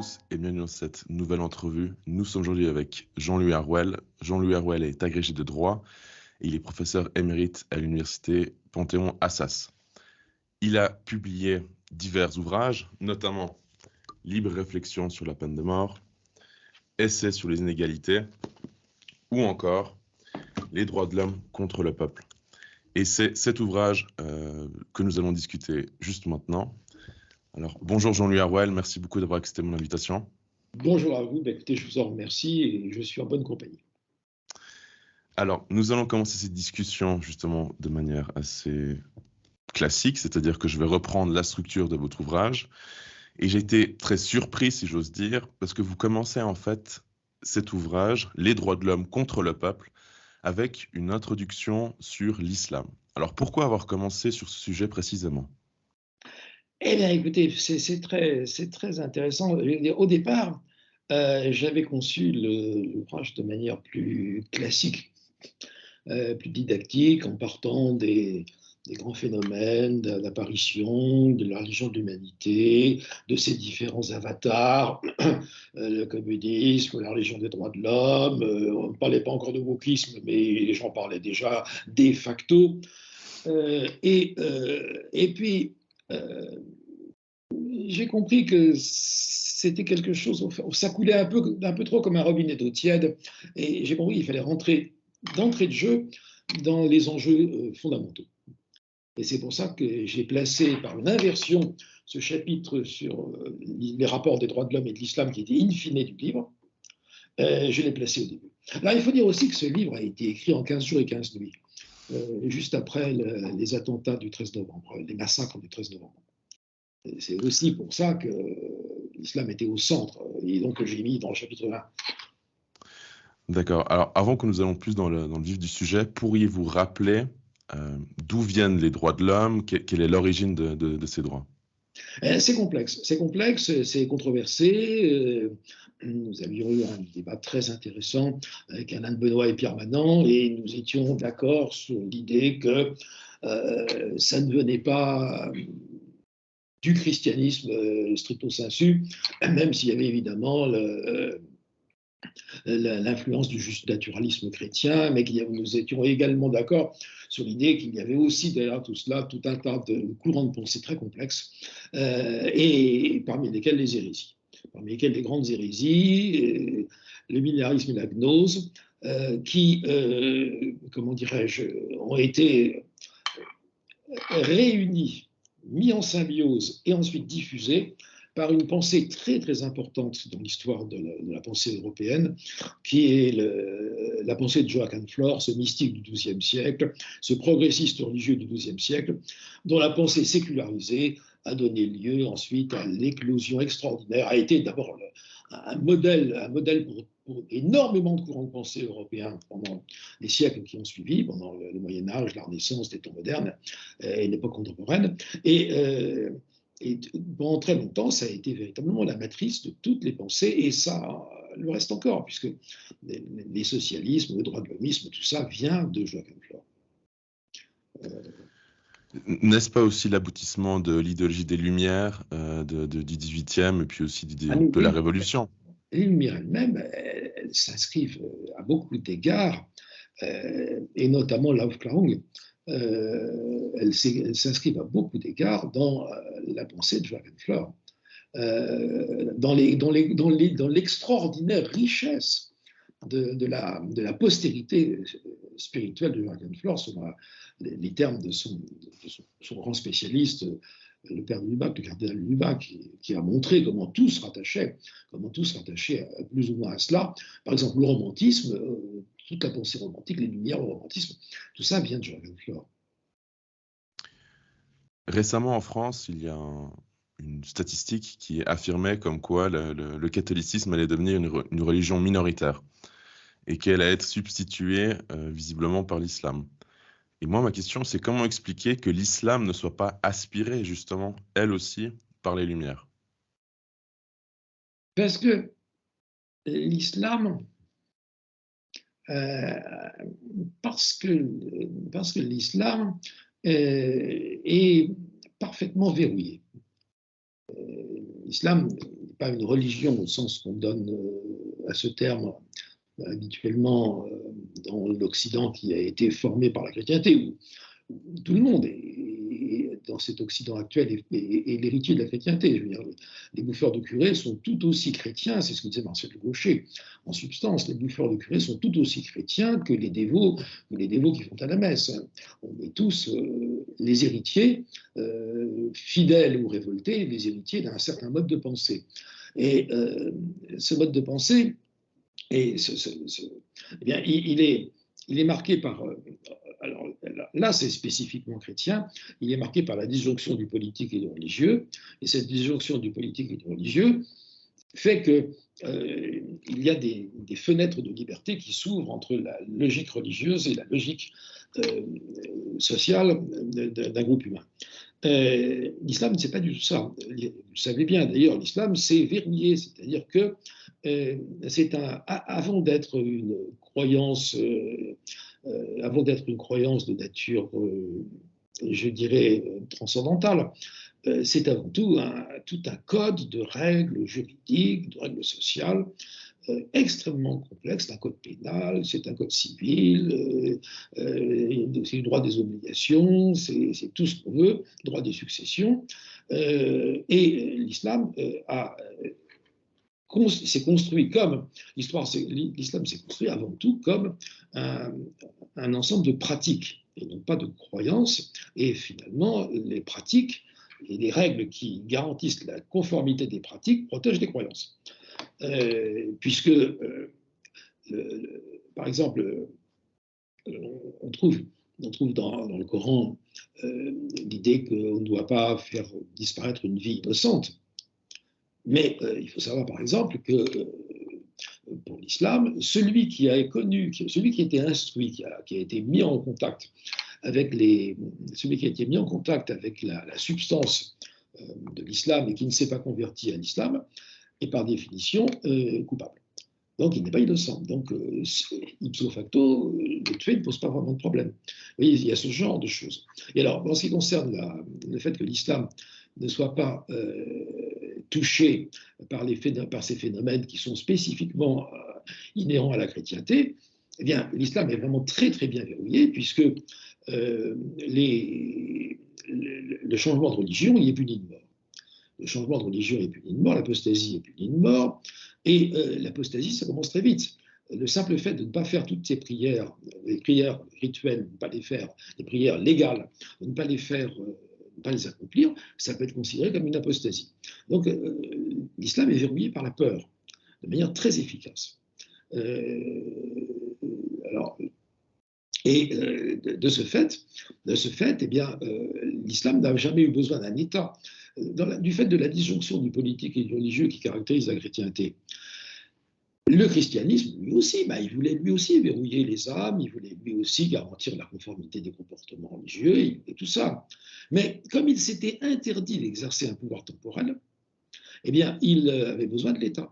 tous et bienvenue dans cette nouvelle entrevue. Nous sommes aujourd'hui avec Jean-Louis Harouel. Jean-Louis Harouel est agrégé de droit et il est professeur émérite à l'université Panthéon-Assas. Il a publié divers ouvrages, notamment Libre réflexion sur la peine de mort, Essai sur les inégalités ou encore Les droits de l'homme contre le peuple. Et c'est cet ouvrage que nous allons discuter juste maintenant. Alors, bonjour Jean-Louis Harouel, merci beaucoup d'avoir accepté mon invitation. Bonjour à vous, écoutez, je vous en remercie et je suis en bonne compagnie. Alors, nous allons commencer cette discussion justement de manière assez classique, c'est-à-dire que je vais reprendre la structure de votre ouvrage. Et j'ai été très surpris, si j'ose dire, parce que vous commencez en fait cet ouvrage, Les droits de l'homme contre le peuple, avec une introduction sur l'islam. Alors, pourquoi avoir commencé sur ce sujet précisément ? Eh bien, écoutez, c'est très intéressant. Je veux dire, au départ, j'avais conçu l'ouvrage de manière plus classique, plus didactique, en partant des grands phénomènes d'apparition de la religion de l'humanité, de ses différents avatars, le communisme, la religion des droits de l'homme. On ne parlait pas encore de wokisme, mais les gens parlaient déjà de facto. Et puis, j'ai compris que c'était quelque chose, ça coulait un peu trop comme un robinet d'eau tiède, et j'ai compris qu'il fallait rentrer d'entrée de jeu dans les enjeux fondamentaux. Et c'est pour ça que j'ai placé par une inversion ce chapitre sur les rapports des droits de l'homme et de l'islam qui était in fine du livre. Je l'ai placé au début. Alors il faut dire aussi que ce livre a été écrit en 15 jours et 15 nuits, juste après les attentats du 13 novembre, les massacres du 13 novembre. C'est aussi pour ça que l'islam était au centre, et donc que j'ai mis dans le chapitre 1. D'accord. Alors, avant que nous allons plus dans le vif du sujet, pourriez-vous rappeler d'où viennent les droits de l'homme, quelle est l'origine de ces droits ? C'est complexe, c'est controversé. Nous avions eu un débat très intéressant avec Alain de Benoît et Pierre Manant, et nous étions d'accord sur l'idée que ça ne venait pas du christianisme stricto sensu, même s'il y avait évidemment l'influence du juste naturalisme chrétien, mais nous étions également d'accord sur l'idée qu'il y avait aussi derrière tout cela tout un tas de courants de pensée très complexes, et parmi lesquels les hérésies, parmi lesquels les grandes hérésies, le millénarisme et la gnose, qui, comment dirais-je, ont été réunis, mis en symbiose et ensuite diffusés par une pensée très très importante dans l'histoire de la pensée européenne, qui est la pensée de Joachim Flor, ce mystique du XIIe siècle, ce progressiste religieux du XIIe siècle, dont la pensée sécularisée a donné lieu ensuite à l'éclosion extraordinaire, a été d'abord un modèle pour énormément de courants de pensée européens pendant les siècles qui ont suivi, pendant le Moyen-Âge, la Renaissance, les temps modernes et l'époque contemporaine. Et pendant très longtemps, ça a été véritablement la matrice de toutes les pensées, et ça le reste encore, puisque les socialismes, le droit de l'homisme, tout ça vient de Joachim Flor. N'est-ce pas aussi l'aboutissement de l'idéologie des Lumières du XVIIIe et puis aussi de la Révolution ? Les Lumières elles-mêmes, elles s'inscrivent à beaucoup d'égards, et notamment l'Aufklärung, elles s'inscrivent à beaucoup d'égards dans la pensée de Joachim Flor, dans l'extraordinaire richesse de la postérité spirituelle de Joachim Flor, selon les termes de son grand spécialiste, le père de Lubac, le cardinal de Lubac, qui a montré comment tout se rattachait plus ou moins à cela. Par exemple, le romantisme, toute la pensée romantique, les Lumières, le romantisme, tout ça vient de Joachim Flor. Récemment en France, il y a une statistique qui affirmait comme quoi le catholicisme allait devenir une religion minoritaire et qu'elle allait être substituée visiblement par l'islam. Et moi, ma question, c'est comment expliquer que l'islam ne soit pas aspiré, justement, elle aussi, par les Lumières ? Parce que l'islam, parce que l'islam est parfaitement verrouillé. L'islam n'est pas une religion au sens qu'on donne à ce terme habituellement dans l'Occident qui a été formé par la chrétienté, où tout le monde est dans cet Occident actuel est l'héritier de la chrétienté. Je veux dire, les bouffeurs de curés sont tout aussi chrétiens, c'est ce que disait Marcel de Gauchet. En substance, les bouffeurs de curés sont tout aussi chrétiens que les dévots qui font à la messe. On est tous les héritiers, fidèles ou révoltés, les héritiers d'un certain mode de pensée. Et ce mode de pensée, eh bien, il est marqué par... alors là, c'est spécifiquement chrétien, il est marqué par la disjonction du politique et du religieux, et cette disjonction du politique et du religieux fait qu'il y a des fenêtres de liberté qui s'ouvrent entre la logique religieuse et la logique sociale d'un groupe humain. L'islam, ce n'est pas du tout ça. Vous savez bien, d'ailleurs, l'islam, c'est verrouillé, c'est-à-dire que avant d'être une croyance, de nature, je dirais, transcendantale, c'est avant tout tout un code de règles juridiques, de règles sociales, extrêmement complexe. C'est un code pénal, c'est un code civil, c'est le droit des obligations, c'est tout ce qu'on veut, droit des successions. Et l'islam s'est construit comme, l'islam s'est construit avant tout comme un ensemble de pratiques, et non pas de croyances. Et finalement, les pratiques et les règles qui garantissent la conformité des pratiques protègent les croyances. Puisque, par exemple, on trouve dans le Coran l'idée qu'on ne doit pas faire disparaître une vie innocente. Mais il faut savoir, par exemple, que pour l'islam, celui qui a été instruit, qui a été mis en contact avec la substance de l'islam et qui ne s'est pas converti à l'islam, est par définition coupable. Donc il n'est pas innocent. Donc ipso facto, le tuer ne pose pas vraiment de problème. Vous voyez, il y a ce genre de choses. Et alors, en ce qui concerne le fait que l'islam ne soit pas touché par ces phénomènes qui sont spécifiquement inhérents à la chrétienté, eh bien, l'islam est vraiment très très bien verrouillé, puisque le changement de religion, il est puni de mort. Le changement de religion est puni de mort, l'apostasie est punie de mort, et l'apostasie, ça commence très vite. Le simple fait de ne pas faire toutes ces prières, les prières rituelles, de ne pas les faire, les prières légales, de ne pas les faire, ne pas les accomplir, ça peut être considéré comme une apostasie. Donc l'islam est verrouillé par la peur, de manière très efficace. De ce fait, eh bien, l'islam n'a jamais eu besoin d'un État. Du fait de la disjonction du politique et du religieux qui caractérise la chrétienté, le christianisme, lui aussi, il voulait lui aussi verrouiller les âmes, il voulait lui aussi garantir la conformité des comportements religieux et tout ça. Mais comme il s'était interdit d'exercer un pouvoir temporel, eh bien, il avait besoin de l'État.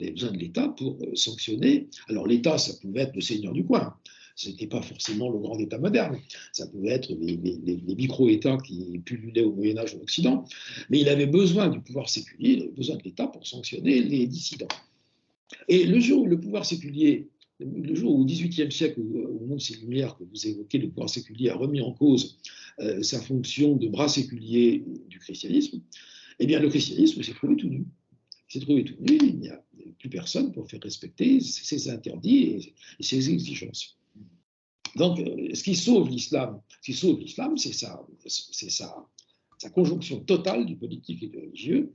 Il avait besoin de l'État pour sanctionner. Alors l'État, ça pouvait être le seigneur du coin. Ce n'était pas forcément le grand État moderne. Ça pouvait être les micro-États qui pullulaient au Moyen-Âge en Occident. Mais il avait besoin du pouvoir séculier, il avait besoin de l'État pour sanctionner les dissidents. Et le jour où le pouvoir séculier, le jour où au XVIIIe siècle, au moment de ces Lumières que vous évoquez, le pouvoir séculier a remis en cause sa fonction de bras séculier du christianisme, eh bien le christianisme s'est trouvé tout nu. Il s'est trouvé tout nu, il n'y a plus personne pour faire respecter ses interdits et ses exigences. Donc, ce qui sauve l'islam, c'est sa conjonction totale du politique et du religieux,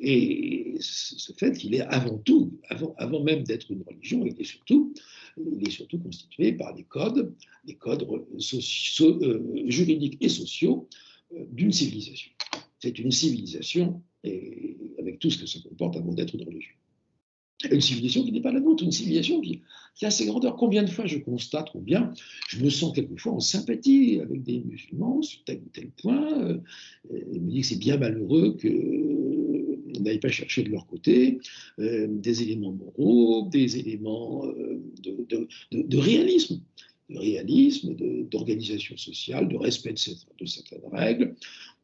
et ce fait qu'il est avant tout, avant même d'être une religion, il est surtout constitué par des codes juridiques et sociaux d'une civilisation. C'est une civilisation, et avec tout ce que ça comporte avant d'être une religion. Une civilisation qui n'est pas la nôtre, une civilisation qui a ses grandeurs. Combien de fois je constate, combien je me sens quelquefois en sympathie avec des musulmans sur tel ou tel point, et me dis que c'est bien malheureux qu'on n'aille pas chercher de leur côté des éléments moraux, des éléments de réalisme, d'organisation sociale, de respect de certaines règles,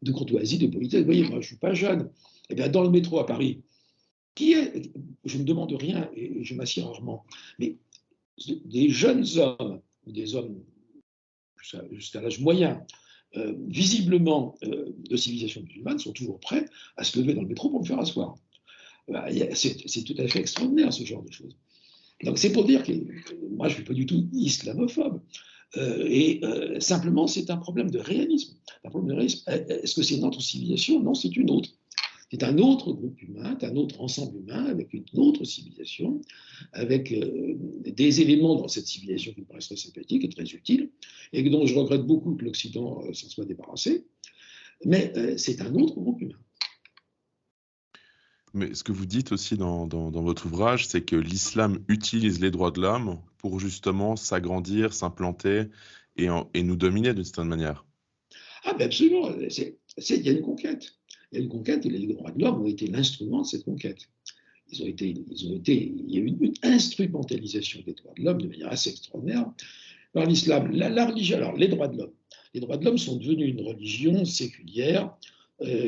de courtoisie, de politesse. Vous voyez, moi je ne suis pas jeune. Eh bien, dans le métro à Paris, je ne demande rien et je m'assieds rarement, mais des jeunes hommes, ou des hommes jusqu'à l'âge moyen, visiblement de civilisation musulmane, sont toujours prêts à se lever dans le métro pour me faire asseoir. C'est tout à fait extraordinaire, ce genre de choses. Donc c'est pour dire que moi, je ne suis pas du tout islamophobe. Simplement, c'est un problème de réalisme. Est-ce que c'est notre civilisation? Non, c'est une autre. C'est un autre groupe humain, un autre ensemble humain, avec une autre civilisation, avec des éléments dans cette civilisation qui me paraissent très sympathiques et très utiles, et dont je regrette beaucoup que l'Occident s'en soit débarrassé. Mais c'est un autre groupe humain. Mais ce que vous dites aussi dans votre ouvrage, c'est que l'islam utilise les droits de l'homme pour justement s'agrandir, s'implanter et nous dominer d'une certaine manière. Ah ben absolument, il y a une conquête. Il y a une conquête et les droits de l'homme ont été l'instrument de cette conquête. Il y a eu une instrumentalisation des droits de l'homme de manière assez extraordinaire par l'islam. La religion, alors les droits de l'homme. Les droits de l'homme sont devenus une religion séculière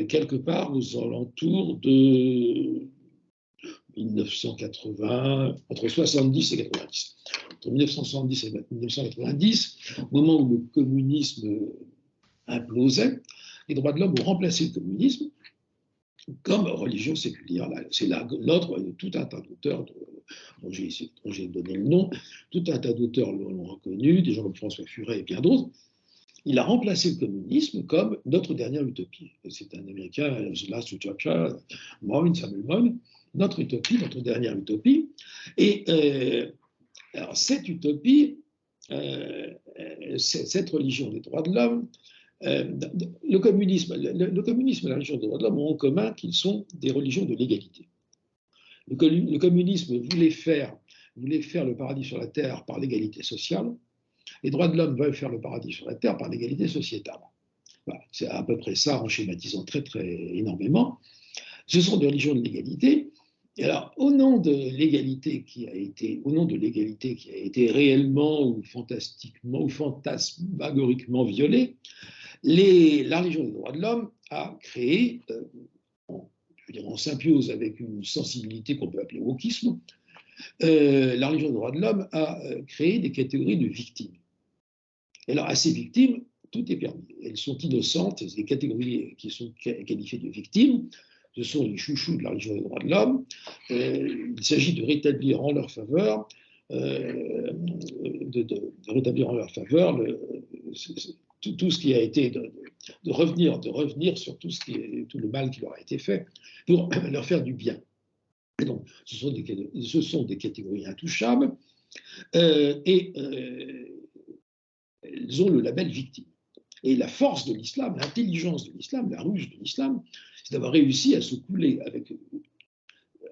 quelque part aux alentours de 1980, entre 70 et 90. Entre 1970 et 1990, au moment où le communisme implosait, les droits de l'homme ont remplacé le communisme comme religion séculière. C'est l'autre, tout un tas d'auteurs dont j'ai donné le nom, tout un tas d'auteurs l'ont reconnu, des gens comme François Furet et bien d'autres. Il a remplacé le communisme comme notre dernière utopie. C'est un Américain, The Last Utopia, Samuel Moyn, notre utopie, notre dernière utopie. Et alors cette utopie, cette religion des droits de l'homme, le communisme et la religion des droits de l'homme ont en commun qu'ils sont des religions de l'égalité. Le communisme voulait faire le paradis sur la terre par l'égalité sociale. Les droits de l'homme veulent faire le paradis sur la terre par l'égalité sociétale. Voilà, c'est à peu près ça, en schématisant très, très énormément. Ce sont des religions de l'égalité. Et alors, au nom de l'égalité qui a été réellement ou fantastiquement ou fantasmagoriquement violée, la religion des droits de l'homme a créé, en symbiose avec une sensibilité qu'on peut appeler wokisme, la religion des droits de l'homme a créé des catégories de victimes. Et alors, à ces victimes, tout est permis. Elles sont innocentes, les catégories qui sont qualifiées de victimes, ce sont les chouchous de la religion des droits de l'homme. Il s'agit de rétablir en leur faveur, tout ce qui a été, de revenir sur tout le mal qui leur a été fait, pour leur faire du bien. Et donc, ce sont des catégories intouchables, et elles ont le label victime. Et la force de l'islam, l'intelligence de l'islam, la ruse de l'islam, c'est d'avoir réussi à se couler avec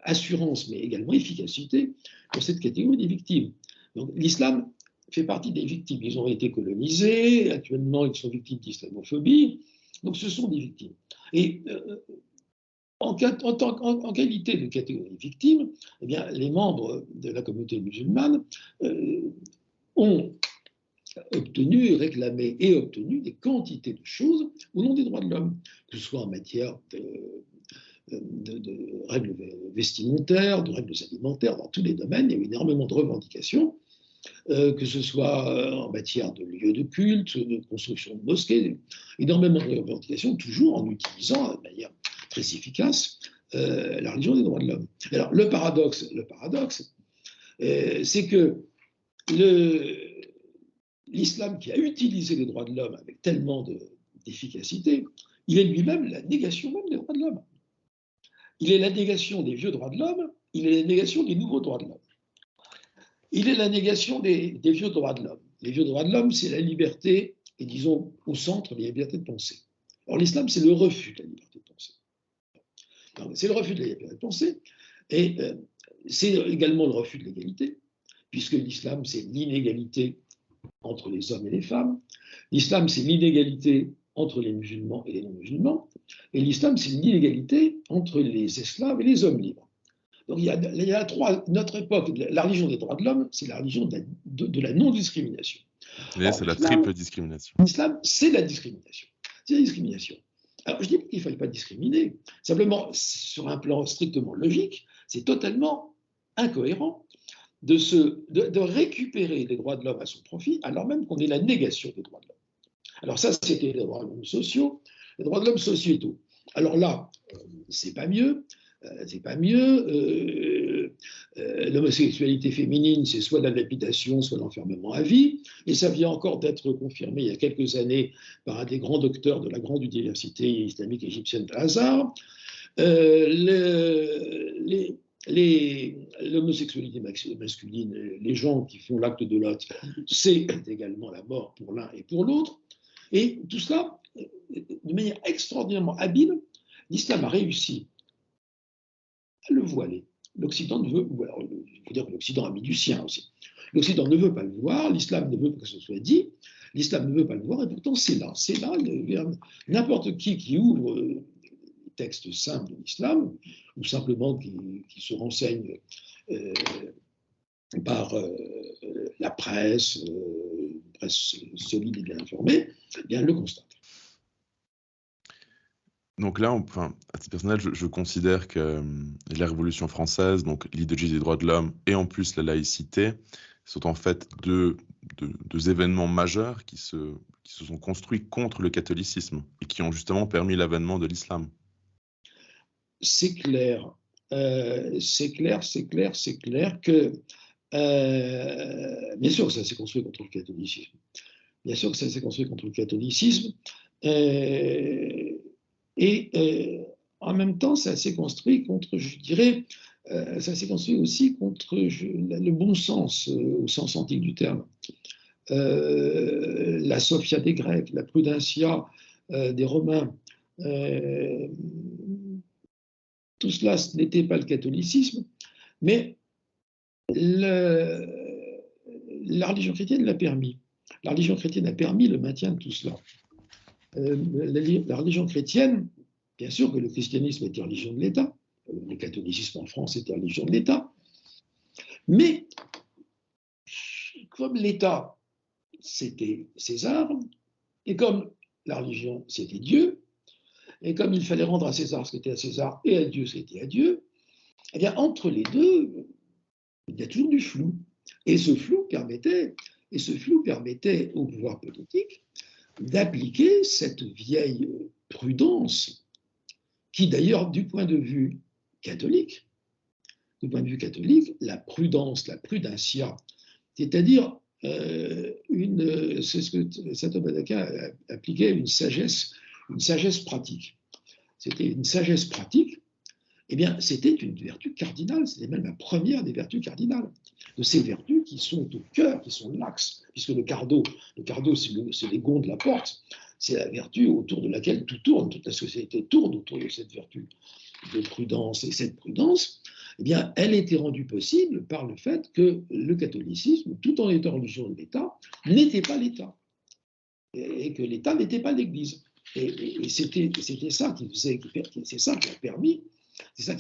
assurance, mais également efficacité, dans cette catégorie des victimes. Donc l'islam fait partie des victimes. Ils ont été colonisés, actuellement ils sont victimes d'islamophobie, donc ce sont des victimes. Et en qualité de catégorie victime, eh bien, les membres de la communauté musulmane ont obtenu, réclamé et obtenu des quantités de choses au nom des droits de l'homme, que ce soit en matière de règles vestimentaires, de règles alimentaires, dans tous les domaines. Il y a eu énormément de revendications, que ce soit en matière de lieux de culte, de construction de mosquées, énormément de revendications, toujours en utilisant de manière très efficace la religion des droits de l'homme. Alors le paradoxe, c'est que l'islam qui a utilisé les droits de l'homme avec tellement d'efficacité, il est lui-même la négation même des droits de l'homme. Il est la négation des vieux droits de l'homme, il est la négation des nouveaux droits de l'homme. Il est la négation des vieux droits de l'homme. Les vieux droits de l'homme, c'est la liberté, et disons au centre, la liberté de penser. Or l'islam, c'est le refus de la liberté de penser. C'est le refus de la liberté de penser, et c'est également le refus de l'égalité, puisque l'islam, c'est l'inégalité entre les hommes et les femmes. L'islam, c'est l'inégalité entre les musulmans et les non-musulmans. Et l'islam, c'est l'inégalité entre les esclaves et les hommes libres. Donc il y a notre époque, la religion des droits de l'homme, c'est la religion de la non-discrimination. C'est la triple discrimination. L'islam, c'est la discrimination. C'est la discrimination. Alors, je dis pas qu'il ne fallait pas discriminer. Simplement, sur un plan strictement logique, c'est totalement incohérent de récupérer les droits de l'homme à son profit, alors même qu'on est la négation des droits de l'homme. Alors ça, c'était les droits de l'homme sociaux, les droits de l'homme sociétaux. Alors là, c'est pas mieux. C'est pas mieux. L'homosexualité féminine, c'est soit la lapidation, soit l'enfermement à vie. Et ça vient encore d'être confirmé il y a quelques années par un des grands docteurs de la grande université islamique égyptienne d'Al-Azhar. L'homosexualité masculine, les gens qui font l'acte de Lot, c'est également la mort pour l'un et pour l'autre. Et tout cela, de manière extraordinairement habile, l'islam a réussi à le voiler. L'Occident ne veut, alors, il faut dire que l'Occident a mis du sien aussi. L'Occident ne veut pas le voir, l'islam ne veut pas que ce soit dit, l'islam ne veut pas le voir, et pourtant c'est là. N'importe qui ouvre les textes simples de l'islam, ou simplement qui se renseigne par la presse solide et bien informée, eh bien le constate. Donc là, à titre personnel, je considère que la Révolution française, donc l'idéologie des droits de l'homme et en plus la laïcité, sont en fait deux événements majeurs qui se sont construits contre le catholicisme et qui ont justement permis l'avènement de l'islam. C'est clair, que, bien sûr que ça s'est construit contre le catholicisme. Bien sûr que ça s'est construit contre le catholicisme. En même temps, ça s'est construit contre, je dirais, ça s'est construit aussi contre le bon sens, au sens antique du terme. La Sophia des Grecs, la Prudentia des Romains, tout cela, ce n'était pas le catholicisme, mais la religion chrétienne l'a permis. La religion chrétienne a permis le maintien de tout cela. La religion chrétienne, bien sûr que le christianisme était religion de l'État, le catholicisme en France était religion de l'État, mais comme l'État, c'était César, et comme la religion, c'était Dieu, et comme il fallait rendre à César ce qui était à César et à Dieu ce qui était à Dieu, eh bien, entre les deux, il y a toujours du flou. Et ce flou permettait au pouvoir politique d'appliquer cette vieille prudence qui, d'ailleurs, du point de vue catholique, la prudence, la prudentia, c'est-à-dire c'est ce que saint Thomas d'Aquin appliquait, une sagesse pratique. C'était une sagesse pratique, eh bien, c'était une vertu cardinale, c'était même la première des vertus cardinales, de ces vertus qui sont au cœur, qui sont l'axe, puisque le cardo c'est les gonds de la porte, c'est la vertu autour de laquelle tout tourne, toute la société tourne autour de cette vertu de prudence. Et cette prudence, eh bien, elle était rendue possible par le fait que le catholicisme, tout en étant religion de l'État, n'était pas l'État, et que l'État n'était pas l'Église. Et c'était ça c'est ça qui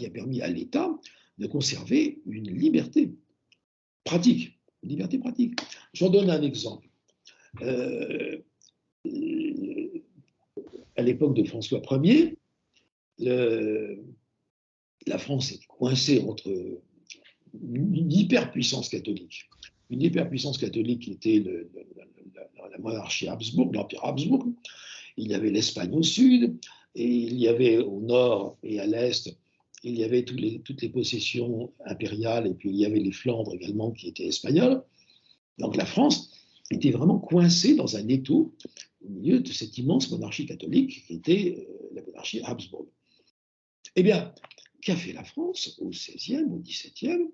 a permis à l'État de conserver une liberté pratique. J'en donne un exemple. À l'époque de François Ier, la France est coincée entre une hyperpuissance catholique. Une hyperpuissance catholique qui était la monarchie Habsbourg, l'Empire Habsbourg. Il y avait l'Espagne au sud, et il y avait au nord et à l'est, il y avait toutes les possessions impériales, et puis il y avait les Flandres également qui étaient espagnoles. Donc la France était vraiment coincée dans un étau au milieu de cette immense monarchie catholique qui était la monarchie Habsbourg. Eh bien, qu'a fait la France au XVIe, au XVIIe ?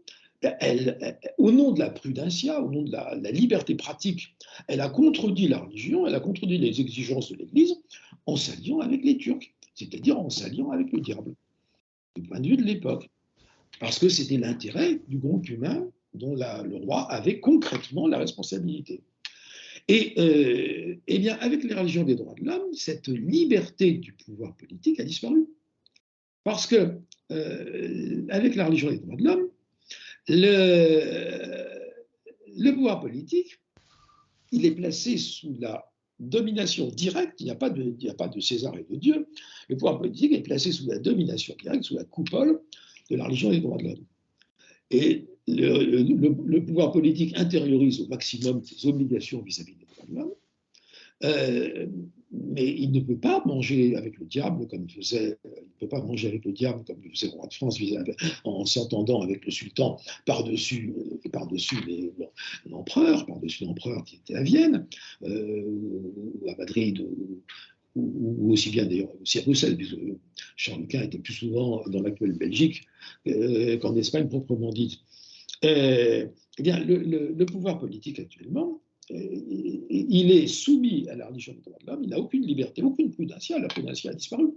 Au nom de la prudentia, au nom de la liberté pratique, elle a contredit la religion, elle a contredit les exigences de l'Église en s'alliant avec les Turcs, c'est-à-dire en s'alliant avec le diable, du point de vue de l'époque. Parce que c'était l'intérêt du groupe humain dont le roi avait concrètement la responsabilité. Et eh bien, avec les religions des droits de l'homme, cette liberté du pouvoir politique a disparu. Parce que, avec la religion des droits de l'homme, le pouvoir politique, il est placé sous la domination directe, il n'y a pas de César et de Dieu. Le pouvoir politique est placé sous la domination directe, sous la coupole de la religion et des droits de l'homme. Et le pouvoir politique intériorise au maximum ses obligations vis-à-vis des droits de l'homme, mais il ne peut pas manger avec le diable comme faisait, il ne peut pas manger avec le diable comme le faisait le roi de France en s'entendant avec le sultan par-dessus l'empereur, par-dessus l'empereur qui était à Vienne, ou à Madrid, ou aussi bien d'ailleurs aussi à Bruxelles, puisque Charles Quint était plus souvent dans l'actuelle Belgique qu'en Espagne proprement dite. Eh bien, le pouvoir politique actuellement, il est soumis à la religion des droits de l'homme, il n'a aucune liberté, aucune prudentia, la prudentia a disparu.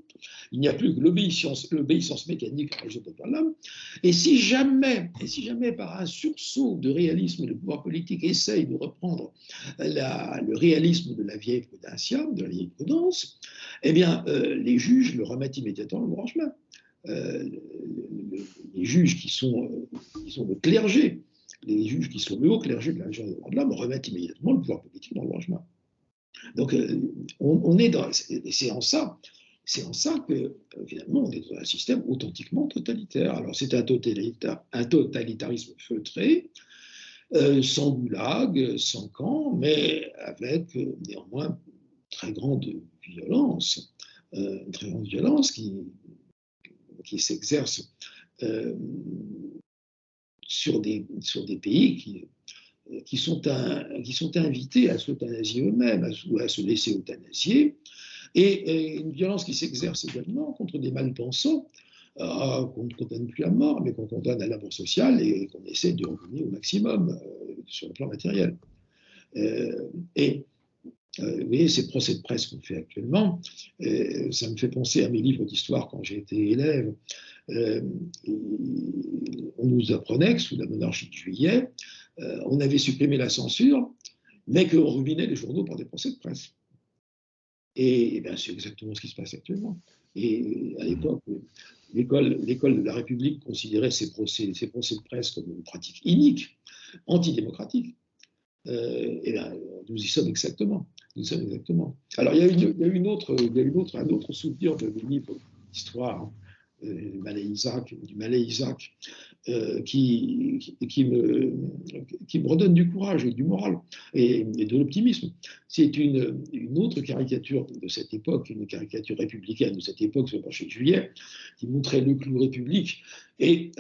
Il n'y a plus que l'obéissance mécanique à la religion des droits de l'homme. Et si jamais, par un sursaut de réalisme, le pouvoir politique essaye de reprendre le réalisme de la vieille prudentia, de la vieille prudence, eh bien, les juges le remettent immédiatement au droit chemin. Les juges qui sont le clergé, les juges qui sont le haut clergé de la religion des droits de l'homme remettent immédiatement le pouvoir politique dans le droit chemin. Donc, on est dans, c'est en ça que finalement on est dans un système authentiquement totalitaire. Alors c'est un totalitarisme feutré, sans goulag, sans camp, mais avec néanmoins très grande violence, qui s'exerce sur des pays qui sont invités à s'euthanasier eux-mêmes, ou à se laisser euthanasier, et une violence qui s'exerce également contre des malpensants qu'on ne condamne plus à mort, mais qu'on condamne à la mort sociale et qu'on essaie de revenir au maximum sur le plan matériel. Vous voyez, ces procès de presse qu'on fait actuellement, ça me fait penser à mes livres d'histoire quand j'étais élève. On nous apprenait que sous la monarchie de Juillet, on avait supprimé la censure, mais qu'on ruinait les journaux par des procès de presse. Et bien, c'est exactement ce qui se passe actuellement. Et à l'époque, l'école de la République considérait ces procès de presse comme une pratique inique, antidémocratique. Et bien, nous y sommes exactement. Alors, il y a un autre souvenir de mes livres d'histoire, du Malais Isaac, qui me redonne du courage et du moral et de l'optimisme. C'est une autre caricature de cette époque, une caricature républicaine de cette époque, sur le marché de Juillet, qui montrait le clou République et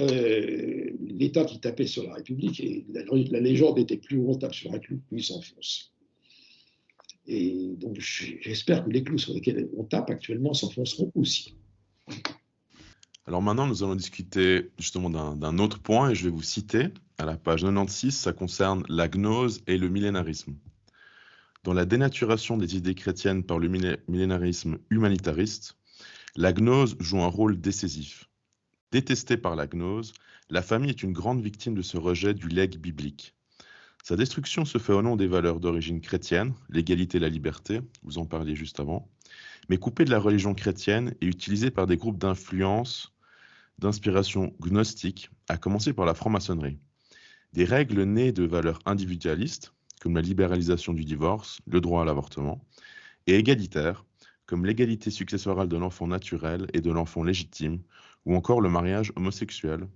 l'État qui tapait sur la République, et la légende était plus haut on tape sur un clou, plus il s'enfonce. Et donc j'espère que les clous sur lesquels on tape actuellement s'enfonceront aussi. Alors maintenant, nous allons discuter justement d'un autre point, et je vais vous citer à la page 96, ça concerne la gnose et le millénarisme. Dans la dénaturation des idées chrétiennes par le millénarisme humanitariste, la gnose joue un rôle décisif. Détestée par la gnose, la famille est une grande victime de ce rejet du legs biblique. Sa destruction se fait au nom des valeurs d'origine chrétienne, l'égalité et la liberté, vous en parliez juste avant, mais coupée de la religion chrétienne et utilisée par des groupes d'inspiration gnostique, à commencer par la franc-maçonnerie. Des règles nées de valeurs individualistes, comme la libéralisation du divorce, le droit à l'avortement, et égalitaires, comme l'égalité successorale de l'enfant naturel et de l'enfant légitime, ou encore le mariage homosexuel,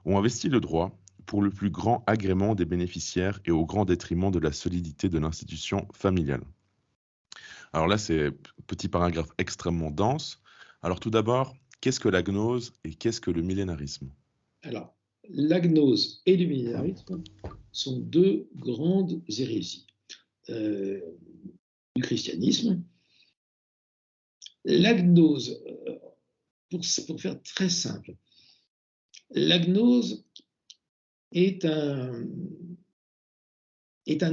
ont investi le droit pour le plus grand agrément des bénéficiaires et au grand détriment de la solidité de l'institution familiale. Alors là, c'est un petit paragraphe extrêmement dense. Alors tout d'abord, qu'est-ce que la gnose et qu'est-ce que le millénarisme? Alors, la gnose et le millénarisme sont deux grandes hérésies du christianisme. La gnose, pour faire très simple, la gnose est un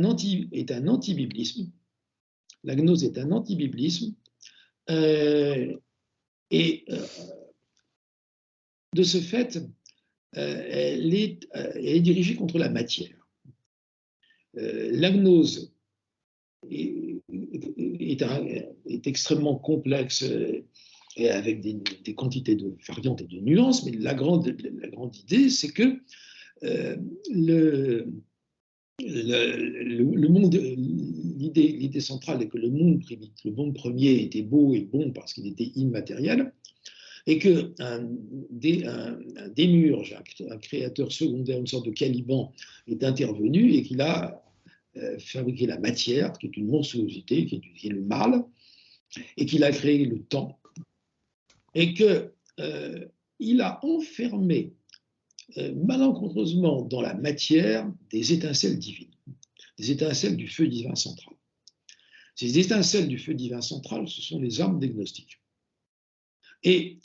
antibiblisme. La gnose est un antibiblisme et de ce fait, elle est dirigée contre la matière. La gnose est extrêmement complexe et avec des quantités de variantes et de nuances, mais la grande idée, c'est que l'idée centrale est que le monde premier était beau et bon parce qu'il était immatériel, et qu'un démiurge, un créateur secondaire, une sorte de Caliban, est intervenu et qu'il a fabriqué la matière, qui est une monstruosité, qui est le mal, et qu'il a créé le temps, et qu'il a enfermé malencontreusement dans la matière des étincelles divines, des étincelles du feu divin central. Ces étincelles du feu divin central, ce sont les armes des gnostiques. Et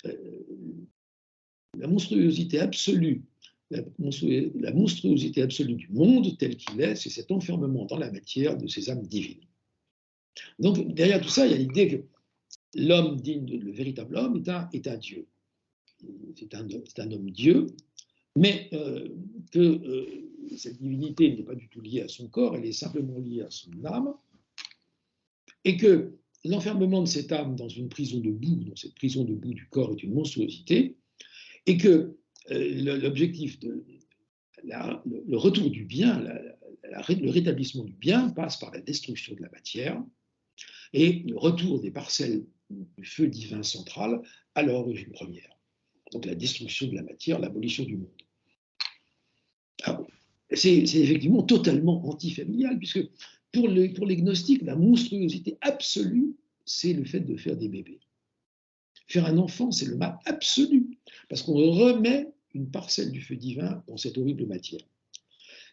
la monstruosité absolue, la monstruosité absolue du monde tel qu'il est, c'est cet enfermement dans la matière de ces âmes divines. Donc derrière tout ça, il y a l'idée que l'homme digne, le véritable homme est un Dieu. C'est un homme Dieu, mais que cette divinité n'est pas du tout liée à son corps, elle est simplement liée à son âme, et que l'enfermement de cette âme dans une prison de boue, dans cette prison de boue du corps, est une monstruosité, et que l'objectif le retour du bien, le rétablissement du bien passe par la destruction de la matière et le retour des parcelles du feu divin central à leur origine première. Donc la destruction de la matière, l'abolition du monde. C'est effectivement totalement antifamilial, puisque pour les gnostiques, la monstruosité absolue, c'est le fait de faire des bébés. Faire un enfant, c'est le mal absolu, parce qu'on remet une parcelle du feu divin dans cette horrible matière.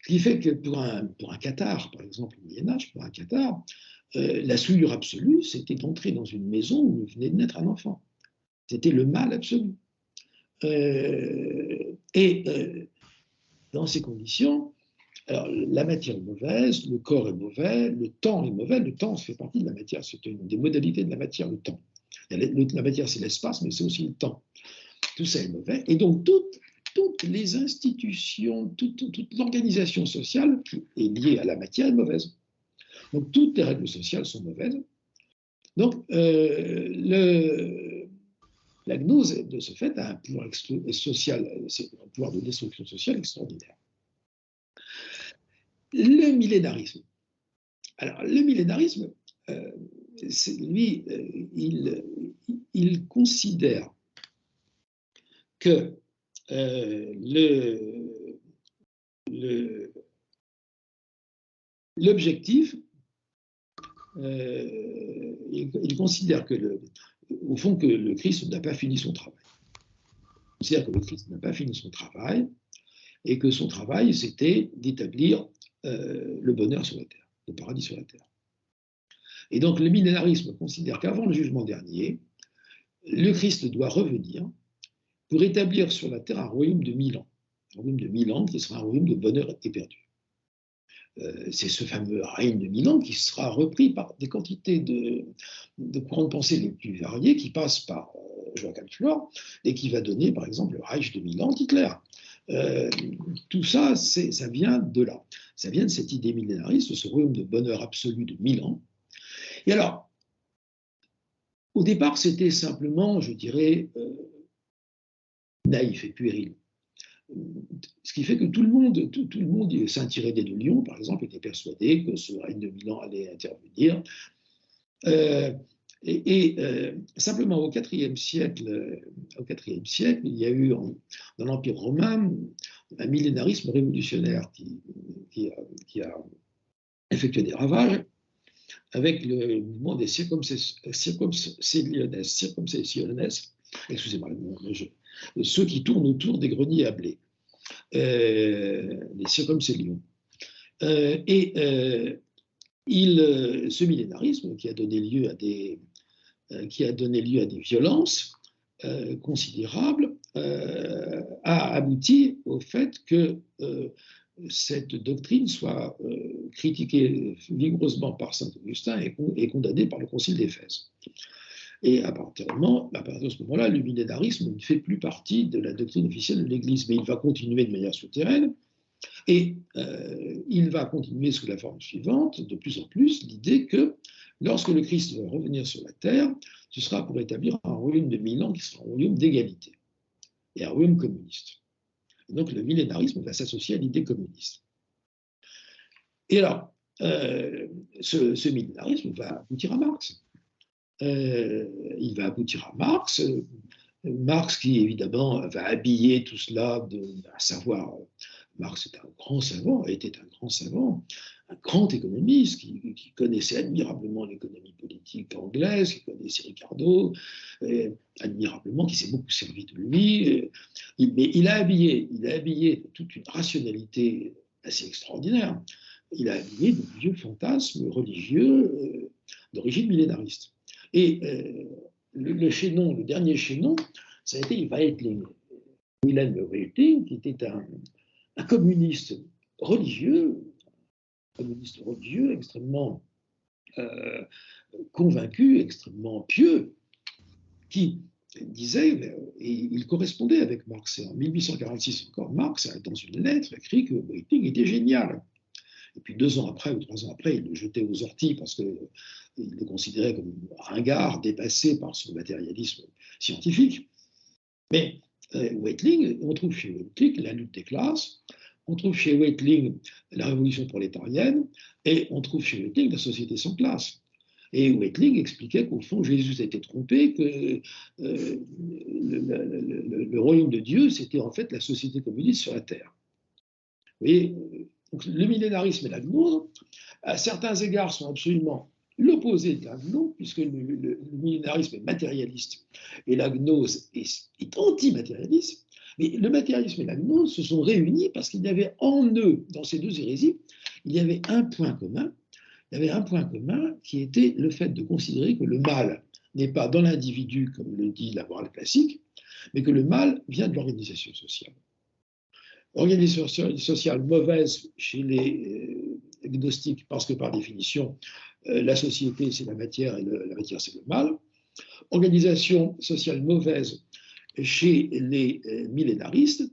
Ce qui fait que pour un cathare, par exemple au Moyen-Âge, pour un cathare, la souillure absolue, c'était d'entrer dans une maison où venait de naître un enfant. C'était le mal absolu. Dans ces conditions, alors, la matière est mauvaise, le corps est mauvais, le temps est mauvais. Le temps fait partie de la matière, c'est une des modalités de la matière, le temps. La matière, c'est l'espace, mais c'est aussi le temps. Tout ça est mauvais. Et donc, toutes les institutions, toute l'organisation sociale qui est liée à la matière est mauvaise. Donc, toutes les règles sociales sont mauvaises. Donc, la gnose, de ce fait, a un pouvoir social, un pouvoir de destruction sociale extraordinaire. Le millénarisme. Alors, le millénarisme, lui, il considère que l'objectif, il considère que au fond, que le Christ n'a pas fini son travail. Il considère que le Christ n'a pas fini son travail et que son travail, c'était d'établir le bonheur sur la terre, le paradis sur la terre. Et donc le millénarisme considère qu'avant le jugement dernier, le Christ doit revenir pour établir sur la terre un royaume de 1000 ans. Un royaume de 1000 ans qui sera un royaume de bonheur éperdu. C'est ce fameux règne de 1000 ans qui sera repris par des quantités de courants de pensée les plus variés qui passent par Joachim Flor et qui va donner par exemple le Reich de 1000 ans d'Hitler. Tout ça, ça vient de là. Ça vient de cette idée millénariste, de ce royaume de bonheur absolu de 1000 ans. Et alors, au départ, c'était simplement, je dirais, naïf et puéril. Ce qui fait que tout le monde, Saint-Irénée de Lyon, par exemple, était persuadé que ce règne de 1000 ans allait intervenir. Simplement au IVe siècle, il y a eu dans l'Empire romain un millénarisme révolutionnaire qui a effectué des ravages avec le mouvement des circumcisionnes, excusez-moi, ceux qui tournent autour des greniers à blé, les circumcisions. Ce millénarisme qui a donné lieu à des violences considérables a abouti au fait que cette doctrine soit critiquée vigoureusement par saint Augustin et condamnée par le Concile d'Éphèse. Et à partir de ce moment-là, le millénarisme ne fait plus partie de la doctrine officielle de l'Église, mais il va continuer de manière souterraine, et il va continuer sous la forme suivante, de plus en plus, l'idée que lorsque le Christ va revenir sur la terre, ce sera pour établir un royaume de 1000 ans qui sera un royaume d'égalité, et un royaume communiste. Et donc le millénarisme va s'associer à l'idée communiste. Et alors, ce millénarisme va aboutir à Marx. Il va aboutir à Marx. Marx qui, évidemment, va habiller tout cela à savoir, Marx est un grand savant, était un grand savant, un grand économiste qui connaissait admirablement l'économie politique anglaise, qui connaissait Ricardo, admirablement, qui s'est beaucoup servi de lui. Mais il a habillé toute une rationalité assez extraordinaire. Il a habillé de vieux fantasmes religieux d'origine millénariste. Et le dernier chaînon, ça a été Weitling, Wilhelm Weitling, qui était un communiste religieux extrêmement convaincu, extrêmement pieux, qui disait, et il correspondait avec Marx. Et en 1846 encore, Marx a dans une lettre écrit que Weitling était génial. Et puis 2 ans après ou 3 ans après, il le jetait aux orties parce qu'il le considérait comme ringard, dépassé par son matérialisme scientifique. Mais Weitling, on trouve chez Weitling la lutte des classes, on trouve chez Weitling la révolution prolétarienne, et on trouve chez Weitling la société sans classe. Et Weitling expliquait qu'au fond, Jésus s'était trompé, que le royaume de Dieu, c'était en fait la société communiste sur la terre. Vous voyez, donc, le millénarisme et la gnose, à certains égards, sont absolument l'opposé de la gnose, puisque le millénarisme est matérialiste et la gnose est anti-matérialiste. Mais le matérialisme et la gnose se sont réunis parce qu'il y avait en eux, dans ces 2 hérésies, il y avait un point commun. Il y avait un point commun qui était le fait de considérer que le mal n'est pas dans l'individu, comme le dit la morale classique, mais que le mal vient de l'organisation sociale. Organisation sociale mauvaise chez les gnostiques, parce que par définition, la société, c'est la matière et la matière, c'est le mal. Organisation sociale mauvaise chez les millénaristes,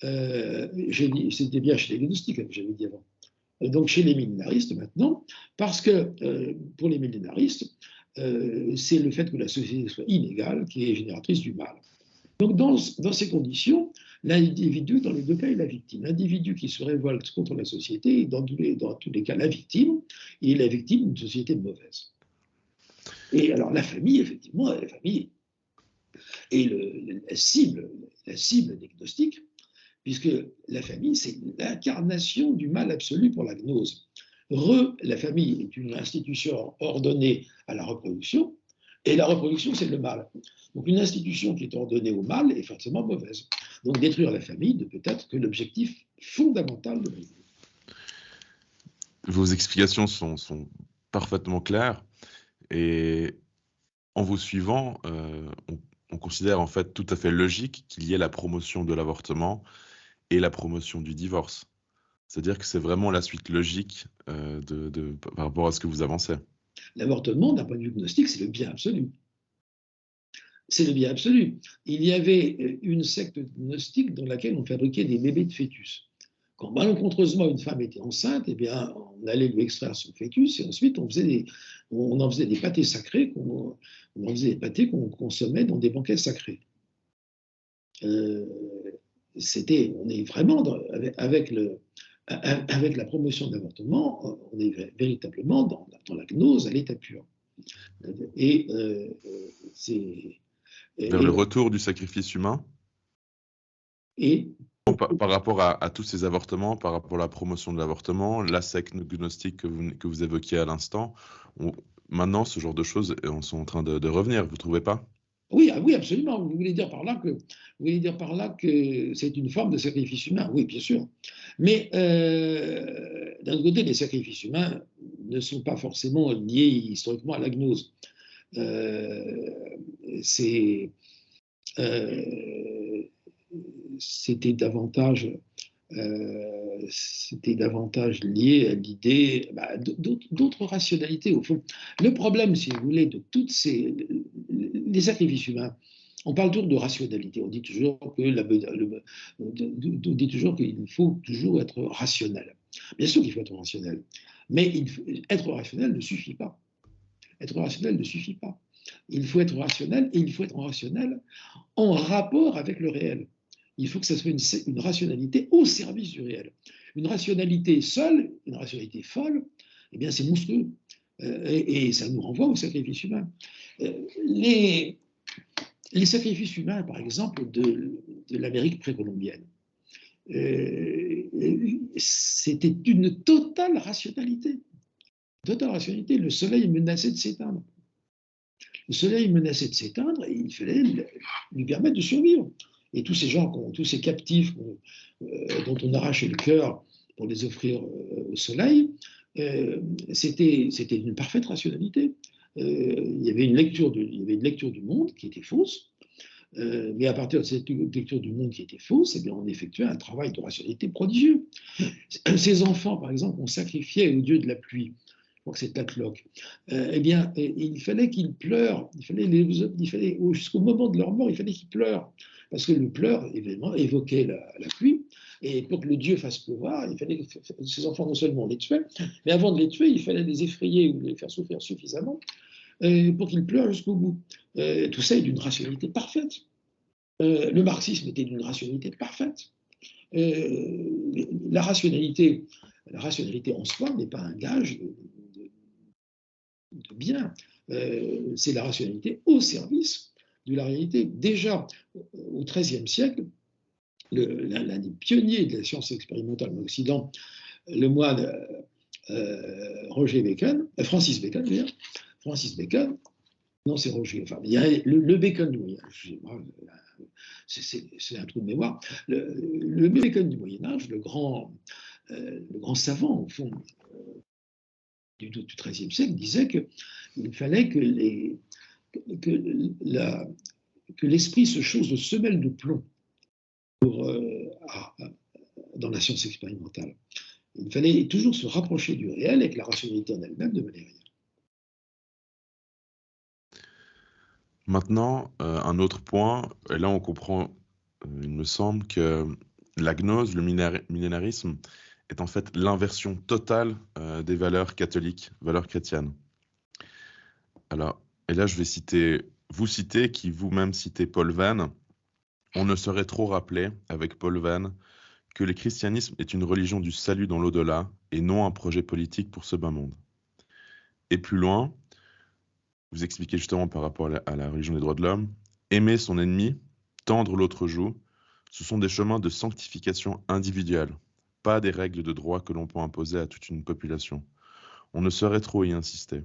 c'était bien chez les gnostiques, que j'avais dit avant. Donc chez les millénaristes maintenant, parce que pour les millénaristes, c'est le fait que la société soit inégale qui est génératrice du mal. Donc dans ces conditions, l'individu, dans les 2 cas, est la victime. L'individu qui se révolte contre la société est dans tous les cas la victime, et la victime d'une société mauvaise. Et alors la famille, effectivement, la famille est la cible des gnostiques, puisque la famille, c'est l'incarnation du mal absolu pour la gnose. La famille est une institution ordonnée à la reproduction, et la reproduction, c'est le mal. Donc une institution qui est ordonnée au mal est forcément mauvaise. Donc détruire la famille ne peut être que l'objectif fondamental de la vie. Vos explications sont parfaitement claires. Et en vous suivant, on considère en fait tout à fait logique qu'il y ait la promotion de l'avortement et la promotion du divorce. C'est-à-dire que c'est vraiment la suite logique par rapport à ce que vous avancez. L'avortement, d'un point de vue gnostique, c'est le bien absolu. C'est le bien absolu. Il y avait une secte gnostique dans laquelle on fabriquait des bébés de fœtus. Quand malencontreusement une femme était enceinte, eh bien, on allait lui extraire son fœtus et ensuite on en faisait des pâtés sacrés, on en faisait des pâtés qu'on consommait dans des banquets sacrés. On est vraiment avec la promotion de l'avortement, on est véritablement dans la gnose à l'état pur. Et c'est vers le retour du sacrifice humain. Et par rapport à tous ces avortements, par rapport à la promotion de l'avortement, la secte gnostique que vous évoquiez à l'instant, maintenant, ce genre de choses sont en train de revenir, vous ne trouvez pas ? Oui, absolument. Vous voulez dire par là que c'est une forme de sacrifice humain? Oui, bien sûr. Mais d'un autre côté, les sacrifices humains ne sont pas forcément liés historiquement à la gnose. C'était davantage lié à l'idée d'autres rationalités, au fond. Le problème, si vous voulez, de toutes les sacrifices humains, on parle toujours de rationalité. On dit toujours qu'il faut toujours être rationnel. Bien sûr qu'il faut être rationnel, mais être rationnel ne suffit pas. Être rationnel ne suffit pas. Il faut être rationnel, et il faut être rationnel en rapport avec le réel. Il faut que ce soit une rationalité au service du réel. Une rationalité seule, une rationalité folle, eh bien c'est monstrueux. Et ça nous renvoie au sacrifice humain. Les sacrifices humains, par exemple, de l'Amérique précolombienne, c'était une totale rationalité. Totale rationalité. Le soleil menaçait de s'éteindre. Le soleil menaçait de s'éteindre et il fallait lui permettre de survivre. Et tous ces gens, tous ces captifs dont on arrachait le cœur pour les offrir au soleil, c'était une parfaite rationalité. Il y avait une lecture du monde qui était fausse. Mais à partir de cette lecture du monde qui était fausse, eh bien, on effectuait un travail de rationalité prodigieux. Ces enfants, par exemple, on sacrifiait au dieu de la pluie, je crois que c'est Tlaloc, eh bien, il fallait qu'ils pleurent, jusqu'au moment de leur mort, il fallait qu'ils pleurent, parce que le pleur, évidemment, évoquait la pluie, et pour que le dieu fasse pleuvoir, il fallait que ces enfants, non seulement on les tuait, mais avant de les tuer, il fallait les effrayer ou les faire souffrir suffisamment pour qu'ils pleurent jusqu'au bout. Tout ça est d'une rationalité parfaite. Le marxisme était d'une rationalité parfaite. La rationalité en soi n'est pas un gage de bien. C'est la rationalité au service de la réalité. Déjà, au XIIIe siècle, l'un des pionniers de la science expérimentale en Occident, le moine Francis Bacon, d'ailleurs, Francis Bacon, non, c'est Roger, enfin, il y a le Bacon du Moyen-Âge, c'est un trou de mémoire, le Bacon du Moyen-Âge, le grand savant, au fond, du XIIIe siècle, disait qu'il fallait que l'esprit se chose de semelle de plomb dans la science expérimentale. Il fallait toujours se rapprocher du réel et que la rationalité en elle-même ne valait rien. Maintenant, un autre point, et là on comprend, il me semble, que la gnose, le millénarisme, est en fait l'inversion totale des valeurs catholiques, valeurs chrétiennes. Alors, et là je vais vous citer, qui vous-même citez Paul Venn. On ne saurait trop rappeler, avec Paul Venn, que le christianisme est une religion du salut dans l'au-delà et non un projet politique pour ce bas monde. Et plus loin, vous expliquez justement par rapport à la religion des droits de l'homme, aimer son ennemi, tendre l'autre joue, ce sont des chemins de sanctification individuelle, pas des règles de droit que l'on peut imposer à toute une population. On ne saurait trop y insister.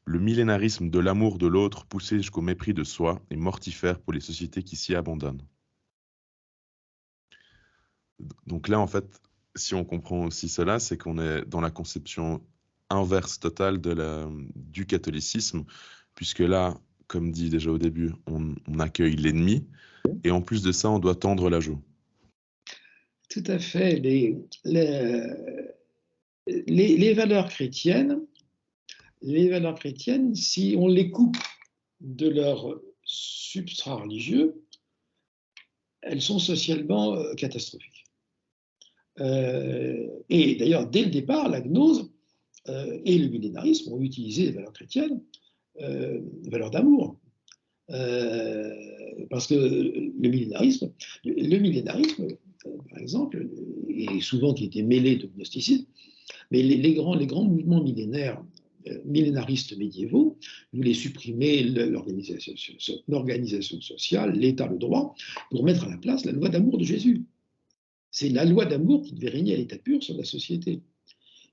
Le millénarisme de l'amour de l'autre, poussé jusqu'au mépris de soi, est mortifère pour les sociétés qui s'y abandonnent. Donc là, en fait, si on comprend aussi cela, c'est qu'on est dans la conception inverse totale du catholicisme, puisque là, comme dit déjà au début, on accueille l'ennemi, et en plus de ça, on doit tendre la joue. Tout à fait. Les valeurs chrétiennes, si on les coupe de leur substrat religieux, elles sont socialement catastrophiques. Et d'ailleurs, dès le départ, la gnose et le millénarisme ont utilisé les valeurs chrétiennes, les valeurs d'amour. Parce que le millénarisme, par exemple, et souvent qui était mêlé de gnosticisme, mais les grands mouvements millénaristes médiévaux voulaient supprimer l'organisation sociale, l'État, le droit, pour mettre à la place la loi d'amour de Jésus. C'est la loi d'amour qui devait régner à l'état pur sur la société.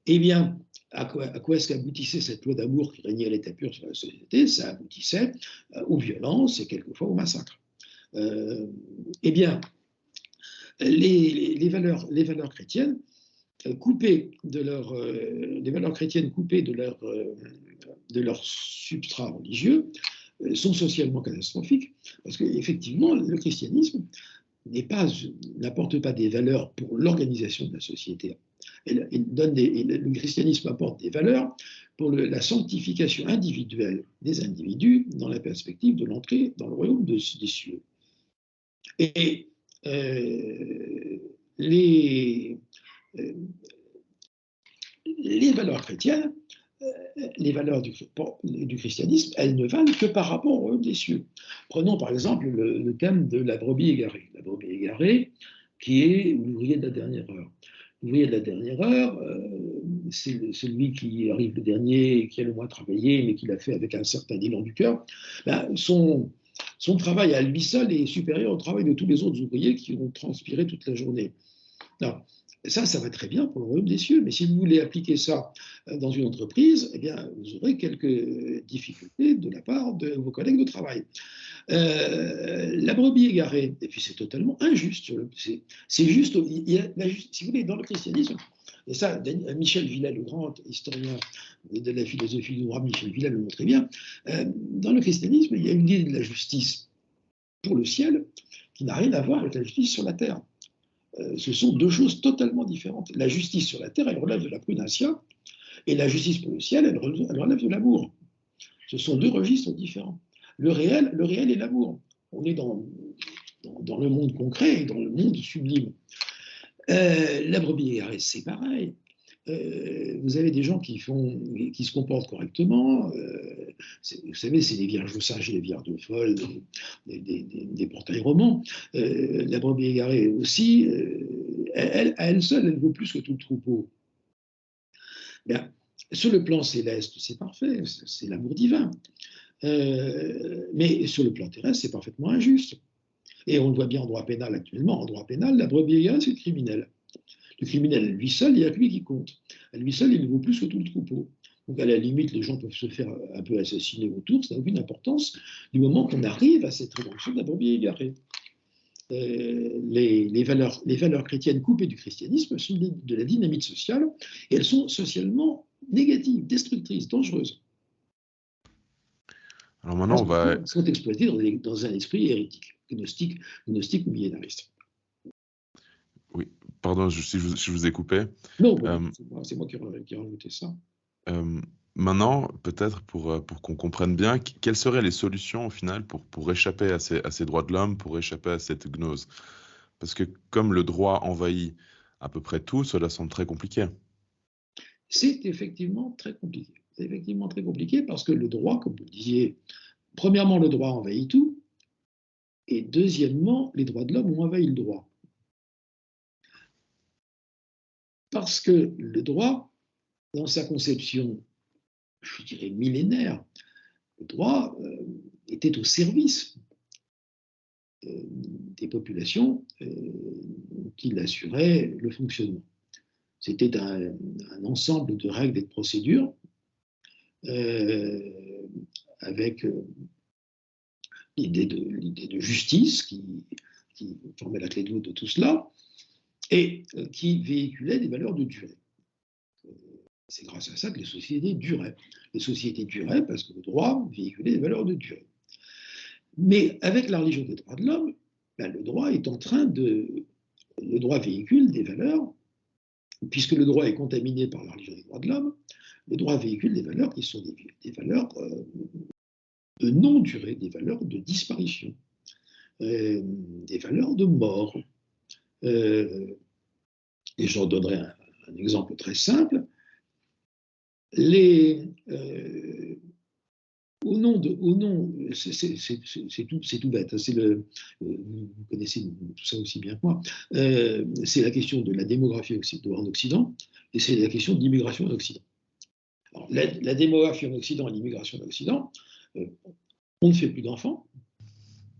Eh bien, à quoi est-ce qu'aboutissait cette loi d'amour qui régnait à l'état pur sur la société? Ça aboutissait aux violences et quelquefois au massacre. Eh bien, les valeurs chrétiennes coupées de leur substrat religieux sont socialement catastrophiques parce qu'effectivement, le christianisme n'apporte pas des valeurs pour l'organisation de la société. Le christianisme apporte des valeurs pour la sanctification individuelle des individus dans la perspective de l'entrée dans le royaume des cieux. Et les valeurs chrétiennes, les valeurs du christianisme, elles ne valent que par rapport au royaume des cieux. Prenons par exemple le thème de la brebis égarée. La brebis égarée, qui est l'ouvrier de la dernière heure. l'ouvrier de la dernière heure, c'est celui qui arrive le dernier, qui a le moins travaillé, mais qui l'a fait avec un certain élan du cœur. Ben, son travail à lui seul est supérieur au travail de tous les autres ouvriers qui ont transpiré toute la journée. Alors, ça va très bien pour le royaume des cieux, mais si vous voulez appliquer ça dans une entreprise, eh bien, vous aurez quelques difficultés de la part de vos collègues de travail. La brebis égarée, et puis c'est totalement injuste. C'est juste, si vous voulez, dans le christianisme, et ça, Michel Villet, le grand historien de la philosophie du droit, Michel Villet le montrait bien, dans le christianisme, il y a une idée de la justice pour le ciel qui n'a rien à voir avec la justice sur la terre. Ce sont deux choses totalement différentes. La justice sur la terre, elle relève de la prudentia, et la justice pour le ciel, elle relève de l'amour. Ce sont deux registres différents. Le réel est l'amour. On est dans le monde concret et dans le monde sublime. La brebis égarée, c'est pareil. Vous avez des gens qui se comportent correctement. Vous savez, c'est les vierges de sages et les vierges de folles, des portails romans. La brebis égarée aussi, à elle seule, elle vaut plus que tout le troupeau. Bien, sur le plan céleste, c'est parfait, c'est l'amour divin. Mais sur le plan terrestre, c'est parfaitement injuste. Et on le voit bien en droit pénal actuellement. En droit pénal, la brebis égarée, c'est le criminel. Le criminel, lui seul, il n'y a que lui qui compte. À lui seul, il ne vaut plus que tout le troupeau. Donc, à la limite, les gens peuvent se faire un peu assassiner autour, ça n'a aucune importance, du moment qu'on arrive à cette rédemption de la brebis égarée. Les valeurs chrétiennes coupées du christianisme sont de la dynamite sociale, et elles sont socialement négatives, destructrices, dangereuses. Alors maintenant, on va... Elles sont exploitées dans un esprit hérétique, gnostique ou millénariste. Oui, pardon si je vous ai coupé. Non, c'est moi qui ai rajouté ça. Maintenant, peut-être pour qu'on comprenne bien, quelles seraient les solutions au final pour échapper à ces droits de l'homme, pour échapper à cette gnose? Parce que comme le droit envahit à peu près tout, cela semble très compliqué. C'est effectivement très compliqué. C'est effectivement très compliqué parce que le droit, comme vous le disiez, premièrement, le droit envahit tout, et deuxièmement, les droits de l'homme ont envahi le droit. Parce que le droit, dans sa conception, je dirais millénaire, le droit était au service des populations qui assuraient le fonctionnement. C'était un ensemble de règles et de procédures avec l'idée de justice qui formait la clé de voûte de tout cela et qui véhiculait des valeurs de durée. C'est grâce à ça que les sociétés duraient. Les sociétés duraient parce que le droit véhiculait des valeurs de durée. Mais avec la religion des droits de l'homme, ben, le droit véhicule des valeurs, puisque le droit est contaminé par la religion des droits de l'homme, le droit véhicule des valeurs qui sont des valeurs de non-durée, des valeurs de disparition, des valeurs de mort. Et j'en donnerai un exemple très simple. C'est tout bête, vous connaissez tout ça aussi bien que moi, c'est la question de la démographie en Occident, et c'est la question de l'immigration en Occident. Alors, la démographie en Occident et l'immigration en Occident, on ne fait plus d'enfants,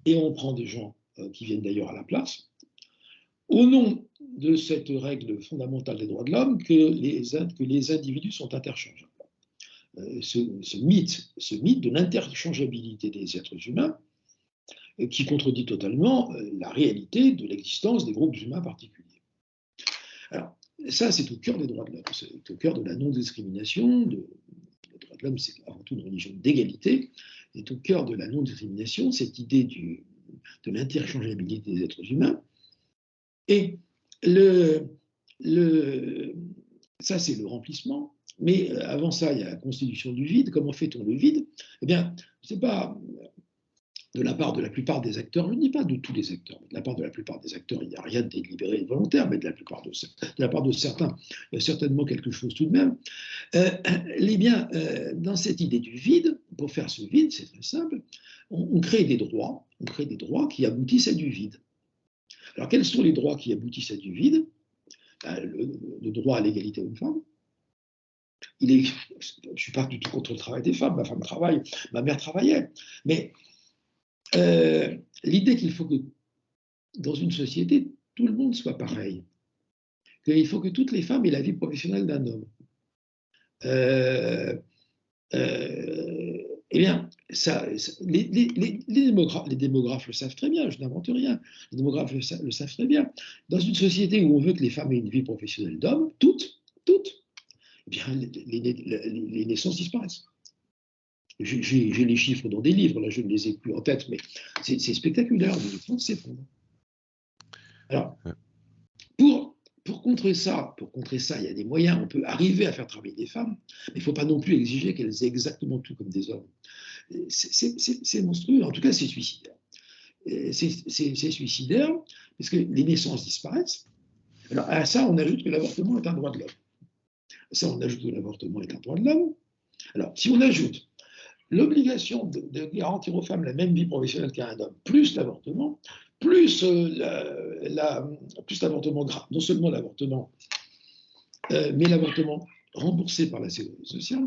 et on prend des gens qui viennent d'ailleurs à la place, au nom de cette règle fondamentale des droits de l'homme que les individus sont interchangeables. Ce mythe de l'interchangeabilité des êtres humains qui contredit totalement la réalité de l'existence des groupes humains particuliers. Alors, ça, c'est au cœur des droits de l'homme, c'est au cœur de la non-discrimination. Les droits de l'homme, c'est avant tout une religion d'égalité, c'est au cœur de la non-discrimination, cette idée de l'interchangeabilité des êtres humains. Et ça, c'est le remplissement. Mais avant ça, il y a la constitution du vide. Comment fait-on le vide? Eh bien, c'est pas de la part de la plupart des acteurs, je ne dis pas de tous les acteurs, mais de la part de la plupart des acteurs, il n'y a rien de délibéré et de volontaire, mais de la part de certains, il y a certainement quelque chose tout de même. Dans cette idée du vide, pour faire ce vide, c'est très simple, on crée des droits qui aboutissent à du vide. Alors, quels sont les droits qui aboutissent à du vide? le droit à l'égalité homme-femme. Je ne suis pas du tout contre le travail des femmes, ma femme travaille, ma mère travaillait, mais l'idée qu'il faut que dans une société, tout le monde soit pareil, qu'il faut que toutes les femmes aient la vie professionnelle d'un homme. Eh bien, les démographes le savent très bien, je n'invente rien, les démographes le savent très bien. Dans une société où on veut que les femmes aient une vie professionnelle d'homme, toutes, eh bien, les naissances disparaissent. J'ai les chiffres dans des livres, là je ne les ai plus en tête, mais c'est spectaculaire, les fonds s'effondrent. Alors, pour contrer ça, il y a des moyens, on peut arriver à faire travailler des femmes, mais il ne faut pas non plus exiger qu'elles aient exactement tout comme des hommes. C'est monstrueux, en tout cas c'est suicidaire. C'est suicidaire, parce que les naissances disparaissent. Alors à ça, on ajoute que l'avortement est un droit de l'homme. Ça, on ajoute que l'avortement est un droit de l'homme. Alors, si on ajoute l'obligation de garantir aux femmes la même vie professionnelle qu'à un homme, plus l'avortement, plus l'avortement grave, non seulement l'avortement, mais l'avortement remboursé par la sécurité sociale,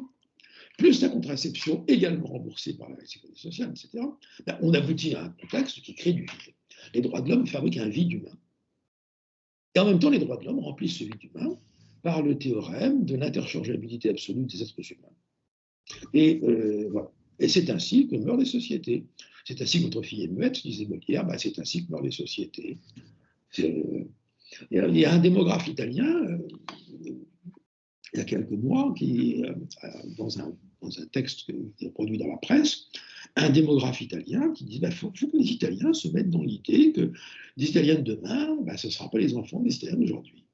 plus la contraception également remboursée par la sécurité sociale, etc., ben, on aboutit à un contexte qui crée du vide. Les droits de l'homme fabriquent un vide humain. Et en même temps, les droits de l'homme remplissent ce vide humain par le théorème de l'interchangeabilité absolue des êtres humains. Et voilà. Et c'est ainsi que meurent les sociétés. C'est ainsi que votre fille est muette, disait Molière, ben c'est ainsi que meurent les sociétés. Il y a un démographe italien, il y a quelques mois, qui, dans un texte qui est produit dans la presse, un démographe italien qui dit qu'il faut que les Italiens se mettent dans l'idée que les Italiens de demain, ben, ce ne sera pas les enfants des Italiens d'aujourd'hui.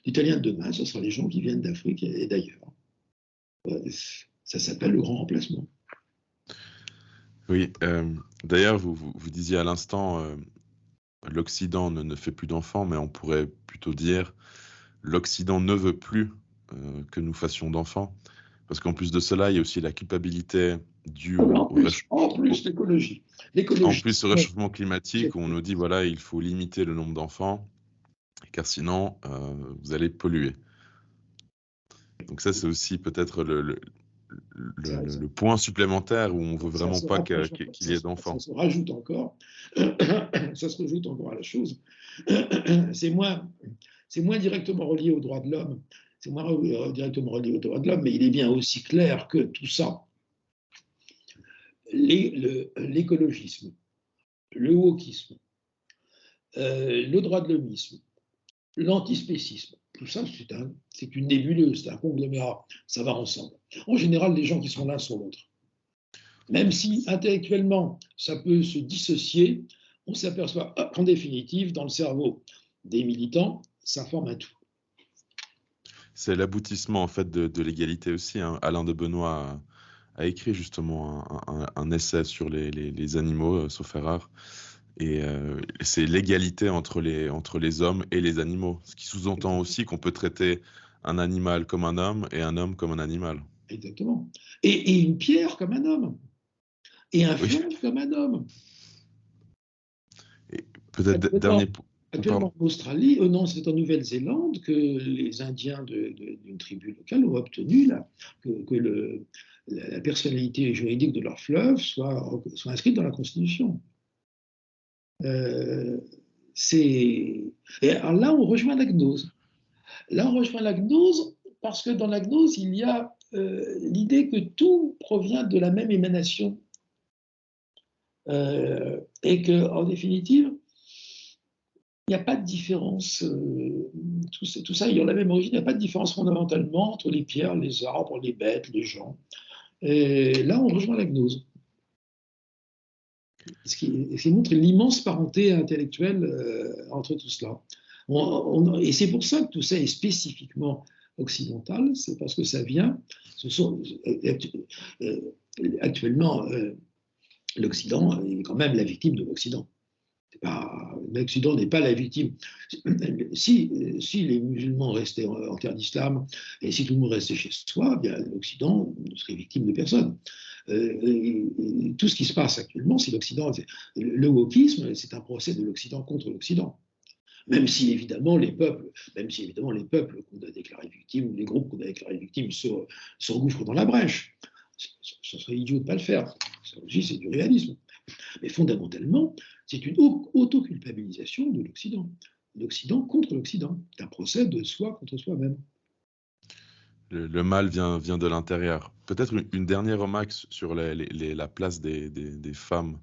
Les Italiens de demain, ce sera les gens qui viennent d'Afrique et d'ailleurs. Ça s'appelle le grand remplacement. Oui, d'ailleurs, vous disiez à l'instant, l'Occident ne fait plus d'enfants, mais on pourrait plutôt dire l'Occident ne veut plus que nous fassions d'enfants. Parce qu'en plus de cela, il y a aussi la culpabilité due en plus l'écologie. En plus, au réchauffement climatique, où on nous dit, voilà, il faut limiter le nombre d'enfants, car sinon, vous allez polluer. Donc ça, c'est aussi peut-être le point supplémentaire où on ne veut vraiment pas qu'il y ait d'enfants. Ça se rajoute encore à la chose. C'est moins directement relié aux droits de l'homme. C'est moins directement relié aux droits de l'homme, mais il est bien aussi clair que tout ça, l'écologisme, le wokisme, le droit de l'homisme, l'antispécisme, tout ça, c'est une nébuleuse, c'est un conglomérat, ça va ensemble. En général, les gens qui sont l'un sont l'autre. Même si intellectuellement, ça peut se dissocier, on s'aperçoit qu'en définitive, dans le cerveau des militants, ça forme un tout. C'est l'aboutissement en fait de l'égalité aussi. Hein. Alain de Benoît a écrit justement un essai sur les animaux, sauf erreur. Et c'est l'égalité entre les hommes et les animaux. Ce qui sous-entend aussi qu'on peut traiter un animal comme un homme et un homme comme un animal. Exactement. Et une pierre comme un homme. Et un fleuve comme un homme. Et peut-être dernier point. Actuellement en Australie, non, c'est en Nouvelle-Zélande que les Indiens d'une tribu locale ont obtenu que la personnalité juridique de leur fleuve soit inscrite dans la Constitution. Et alors là, on rejoint la gnose. Là, on rejoint la gnose parce que dans la gnose, il y a l'idée que tout provient de la même émanation et qu'en définitive, il n'y a pas de différence, tout ça ayant la même origine, il n'y a pas de différence fondamentalement entre les pierres, les arbres, les bêtes, les gens. Et là, on rejoint la gnose. Ce qui montre l'immense parenté intellectuelle entre tout cela. Et c'est pour ça que tout ça est spécifiquement occidental, c'est parce que ça vient, actuellement, l'Occident est quand même la victime de l'Occident. L'Occident n'est pas la victime. Si les musulmans restaient en terre d'islam et si tout le monde restait chez soi, bien l'Occident ne serait victime de personne. Tout ce qui se passe actuellement, c'est l'Occident. Le wokisme, c'est un procès de l'Occident contre l'Occident. Même si évidemment les peuples qu'on a déclarés victimes, ou les groupes qu'on a déclarés victimes s'engouffrent dans la brèche. Ce serait idiot de ne pas le faire. Ça aussi, c'est du réalisme. Mais fondamentalement, c'est une autoculpabilisation de l'Occident. L'Occident contre l'Occident. C'est un procès de soi contre soi-même. Le mal vient de l'intérieur. Peut-être une dernière remarque sur la place des femmes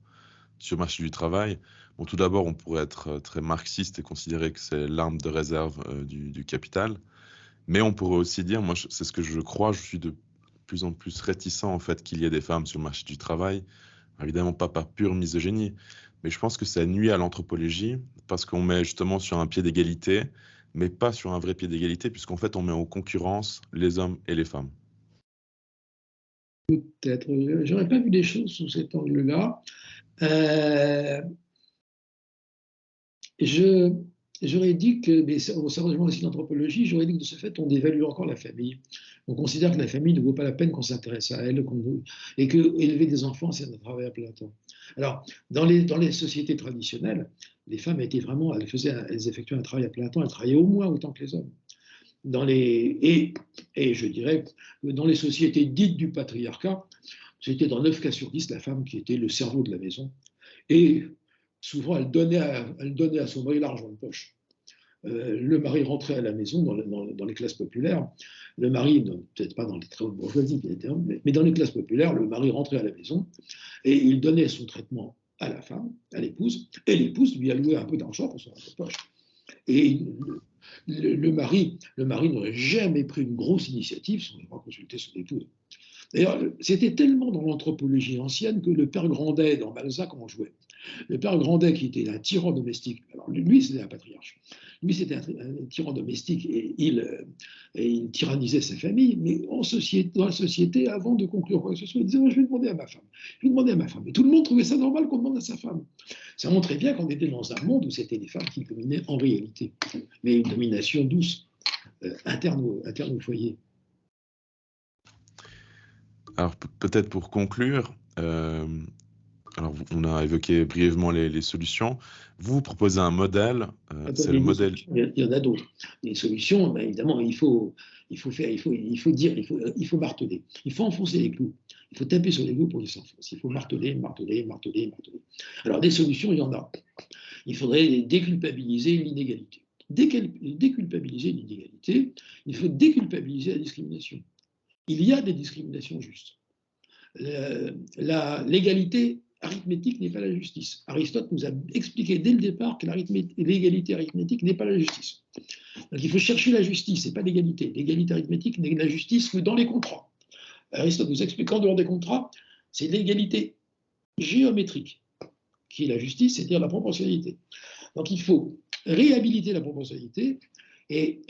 sur le marché du travail. Bon, tout d'abord, on pourrait être très marxiste et considérer que c'est l'arme de réserve du capital. Mais on pourrait aussi dire, moi, c'est ce que je crois, je suis de plus en plus réticent en fait qu'il y ait des femmes sur le marché du travail. Évidemment pas par pure misogynie, mais je pense que ça nuit à l'anthropologie parce qu'on met justement sur un pied d'égalité, mais pas sur un vrai pied d'égalité, puisqu'en fait on met en concurrence les hommes et les femmes. Peut-être. J'aurais pas vu les choses sous cet angle-là. J'aurais dit que, mais ça rejoint aussi l'anthropologie, j'aurais dit que de ce fait, on dévalue encore la famille. On considère que la famille ne vaut pas la peine qu'on s'intéresse à elle, et que élever des enfants, c'est un travail à plein temps. Alors, dans les sociétés traditionnelles, les femmes étaient vraiment, elles effectuaient un travail à plein temps, elles travaillaient au moins autant que les hommes. Et je dirais que dans les sociétés dites du patriarcat, c'était dans 9 cas sur 10 la femme qui était le cerveau de la maison. Et souvent, elle donnait à son mari l'argent de poche. Le mari rentrait à la maison dans les classes populaires. Le mari, peut-être pas dans les très hautes bourgeoisies, mais dans les classes populaires, le mari rentrait à la maison et il donnait son traitement à la femme, à l'épouse, et l'épouse lui allouait un peu d'argent pour son argent de poche. Et le mari n'aurait jamais pris une grosse initiative sans avoir consulté son épouse. D'ailleurs, c'était tellement dans l'anthropologie ancienne que le père Grandet, dans Balzac, en jouait. Le père Grandet, qui était un tyran domestique, alors lui, c'était un patriarche. Lui, c'était un tyran domestique et il tyrannisait sa famille, mais dans la société, avant de conclure quoi que ce soit, il disait, je vais demander à ma femme. Je vais demander à ma femme. Et tout le monde trouvait ça normal qu'on demande à sa femme. Ça montrait bien qu'on était dans un monde où c'était les femmes qui dominaient en réalité, mais une domination douce, interne au foyer. Alors peut-être pour conclure, alors on a évoqué brièvement les solutions. Vous proposez un modèle, c'est le modèle. Il y en a d'autres. Les solutions, ben évidemment, il faut marteler. Il faut enfoncer les clous. Il faut taper sur les clous pour qu'ils s'enfoncent. Il faut marteler. Alors des solutions, il y en a. Il faudrait déculpabiliser l'inégalité. Déculpabiliser l'inégalité, il faut déculpabiliser la discrimination. Il y a des discriminations justes. L'égalité arithmétique n'est pas la justice. Aristote nous a expliqué dès le départ que l'égalité arithmétique n'est pas la justice. Donc il faut chercher la justice, et pas l'égalité. L'égalité arithmétique n'est la justice que dans les contrats. Aristote nous explique qu'en dehors des contrats, c'est l'égalité géométrique qui est la justice, c'est-à-dire la proportionnalité. Donc il faut réhabiliter la proportionnalité et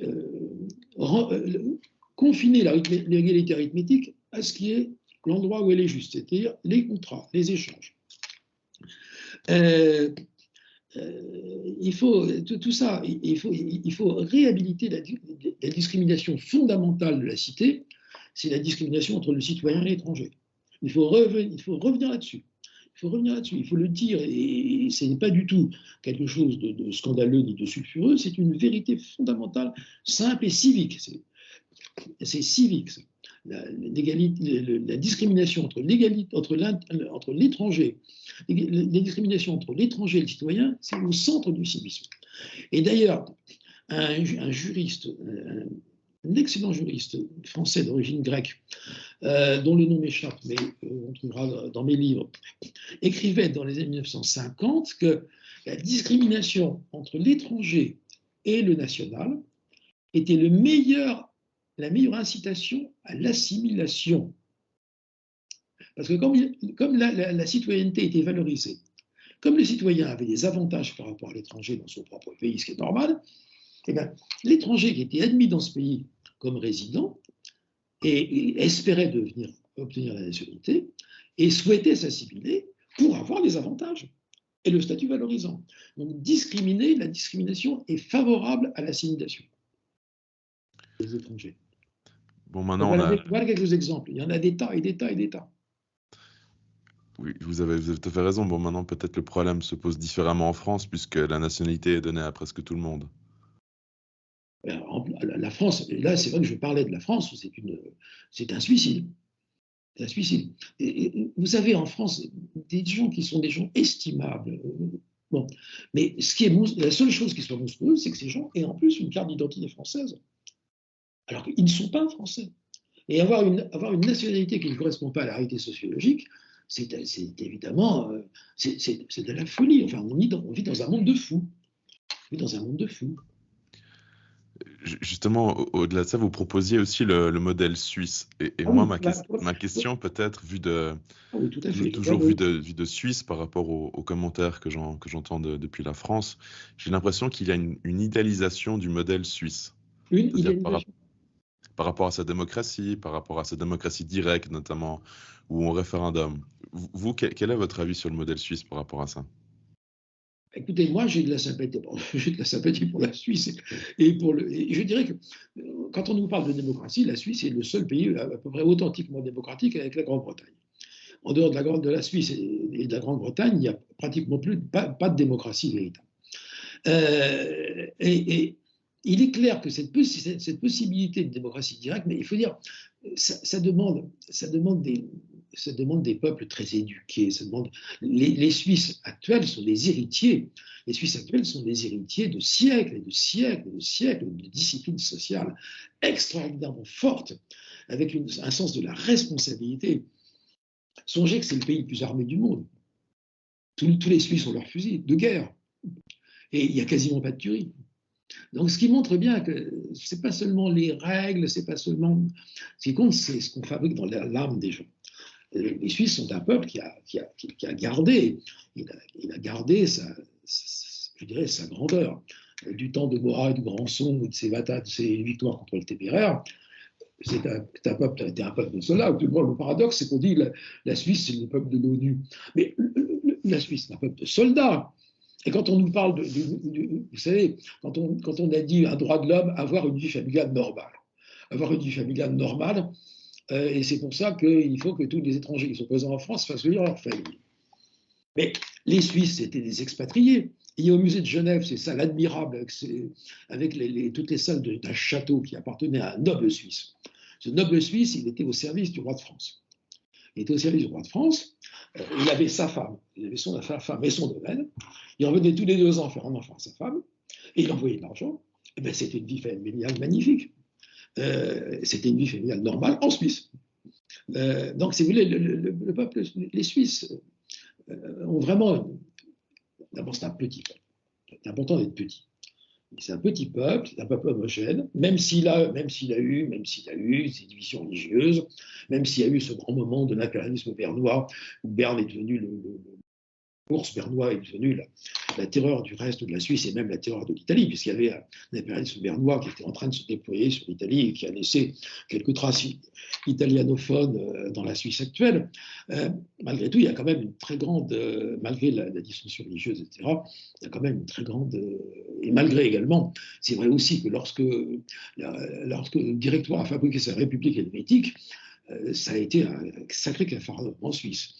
confiner l'égalité arithmétique à ce qui est l'endroit où elle est juste, c'est-à-dire les contrats, les échanges. Il faut tout ça, il faut réhabiliter la discrimination fondamentale de la cité, c'est la discrimination entre le citoyen et l'étranger. Il faut revenir là-dessus. Il faut le dire, et ce n'est pas du tout quelque chose de scandaleux ni de sulfureux, c'est une vérité fondamentale, simple et civique. C'est civique. La discrimination entre l'étranger, les discriminations entre l'étranger et le citoyen, c'est au centre du civisme. Et d'ailleurs, un juriste, un excellent juriste français d'origine grecque, dont le nom m'échappe, mais on trouvera dans mes livres, écrivait dans les années 1950 que la discrimination entre l'étranger et le national était la meilleure incitation à l'assimilation. Parce que comme la citoyenneté était valorisée, comme les citoyens avaient des avantages par rapport à l'étranger dans son propre pays, ce qui est normal, eh bien, l'étranger qui était admis dans ce pays comme résident et espérait obtenir la nationalité et souhaitait s'assimiler pour avoir des avantages et le statut valorisant. Donc la discrimination est favorable à l'assimilation des étrangers. Bon, maintenant voilà quelques exemples. Il y en a des tas et des tas et des tas. Oui, vous avez tout à fait raison. Bon, maintenant, peut-être le problème se pose différemment en France, puisque la nationalité est donnée à presque tout le monde. La France, et là c'est vrai que je parlais de la France, c'est un suicide. C'est un suicide. Et vous avez en France des gens qui sont des gens estimables. Bon. Mais la seule chose qui soit monstrueuse, c'est que ces gens aient en plus une carte d'identité française, alors qu'ils ne sont pas français. Et avoir une nationalité qui ne correspond pas à la réalité sociologique, c'est évidemment c'est de la folie. Enfin, on vit dans un monde de fous. On vit dans un monde de fous. Justement, au-delà de ça, vous proposiez aussi le modèle suisse. Et Ah moi, oui, ma question, peut-être, ah oui, tout à fait. toujours vue de Suisse par rapport aux commentaires que j'entends depuis la France, j'ai l'impression qu'il y a une idéalisation du modèle suisse. Une C'est-à-dire idéalisation. par rapport à sa démocratie, par rapport à sa démocratie directe notamment, ou au référendum. Vous, quel est votre avis sur le modèle suisse par rapport à ça? Écoutez, moi, j'ai de la sympathie, j'ai de la sympathie pour la Suisse et je dirais que quand on nous parle de démocratie, la Suisse est le seul pays à peu près authentiquement démocratique avec la Grande-Bretagne. En dehors de la Suisse et de la Grande-Bretagne, il n'y a pratiquement pas de démocratie véritable. Et il est clair que cette possibilité de démocratie directe, mais il faut dire, ça demande des peuples très éduqués. Les Suisses actuels sont des héritiers. Les Suisses actuels sont des héritiers de siècles et de siècles et de siècles de disciplines sociales extraordinairement fortes, avec un sens de la responsabilité. Songez que c'est le pays le plus armé du monde. Tous les Suisses ont leurs fusils de guerre. Et il n'y a quasiment pas de tuerie. Donc, ce qui montre bien que ce n'est pas seulement les règles, c'est pas seulement. Ce qui compte, c'est ce qu'on fabrique dans l'âme des gens. Les Suisses sont un peuple qui a gardé, il a gardé je dirais, sa grandeur. Du temps de Morat et de Granson, ou de ses batailles, de ses victoires contre le Téméraire, c'est un peuple de soldats. Le paradoxe, c'est qu'on dit que la Suisse, c'est le peuple de l'ONU. Mais la Suisse, c'est un peuple de soldats. Et quand on nous parle vous savez, quand on a dit un droit de l'homme, avoir une vie familiale normale. Avoir une vie familiale normale, et c'est pour ça qu'il faut que tous les étrangers qui sont présents en France fassent venir leur famille. Mais les Suisses, c'était des expatriés. Il y a au musée de Genève, c'est ça l'admirable, avec toutes les salles d'un château qui appartenait à un noble suisse. Ce noble suisse, il était au service du roi de France. Il était au service du roi de France. Il avait sa femme, il avait sa femme et son domaine. Il revenait tous les 2 ans faire un enfant à sa femme, et il envoyait de l'argent. Et ben, c'était une vie familiale magnifique. C'était une vie familiale normale en Suisse. Donc, si vous voulez, le peuple, les Suisses ont vraiment. D'abord, c'est un petit peuple. C'est important d'être petit. C'est un petit peuple, c'est un peuple homogène, même s'il a eu ces divisions religieuses, même s'il y a eu ce grand moment de l'impérialisme bernois, où Berne est devenu l'ours bernois est devenu la terreur du reste de la Suisse et même la terreur de l'Italie, puisqu'il y avait un impérialisme bernois qui était en train de se déployer sur l'Italie et qui a laissé quelques traces italianophones dans la Suisse actuelle. Malgré tout, il y a quand même une très grande, malgré la dissension religieuse, etc., il y a quand même une très grande, et malgré également, c'est vrai aussi que lorsque le Directoire a fabriqué sa République helvétique, ça a été un sacré cafard en Suisse.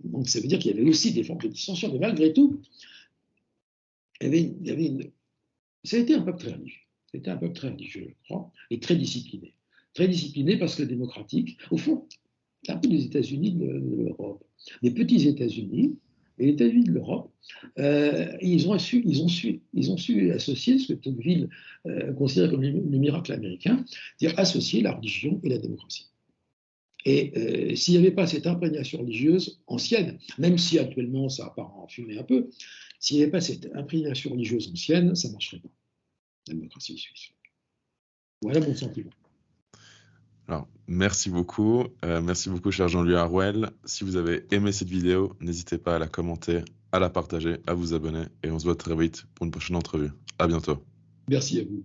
Donc ça veut dire qu'il y avait aussi des formes de dissension, mais malgré tout, ça a été un peuple très religieux. C'était un peuple très religieux, je crois, et très discipliné. Très discipliné parce que démocratique. Au fond, c'est un peu les États-Unis de l'Europe. Les petits États-Unis, les États-Unis de l'Europe, ils ont su associer ce que Tocqueville considère comme le miracle américain, c'est-à-dire associer la religion et la démocratie. Et s'il n'y avait pas cette imprégnation religieuse ancienne, même si actuellement ça part en fumée un peu, s'il n'y avait pas cette imprégnation religieuse ancienne, ça ne marcherait pas, la démocratie suisse. Voilà mon sentiment. Alors, merci beaucoup, cher Jean-Louis Harouel. Si vous avez aimé cette vidéo, n'hésitez pas à la commenter, à la partager, à vous abonner, et on se voit très vite pour une prochaine entrevue. À bientôt. Merci à vous.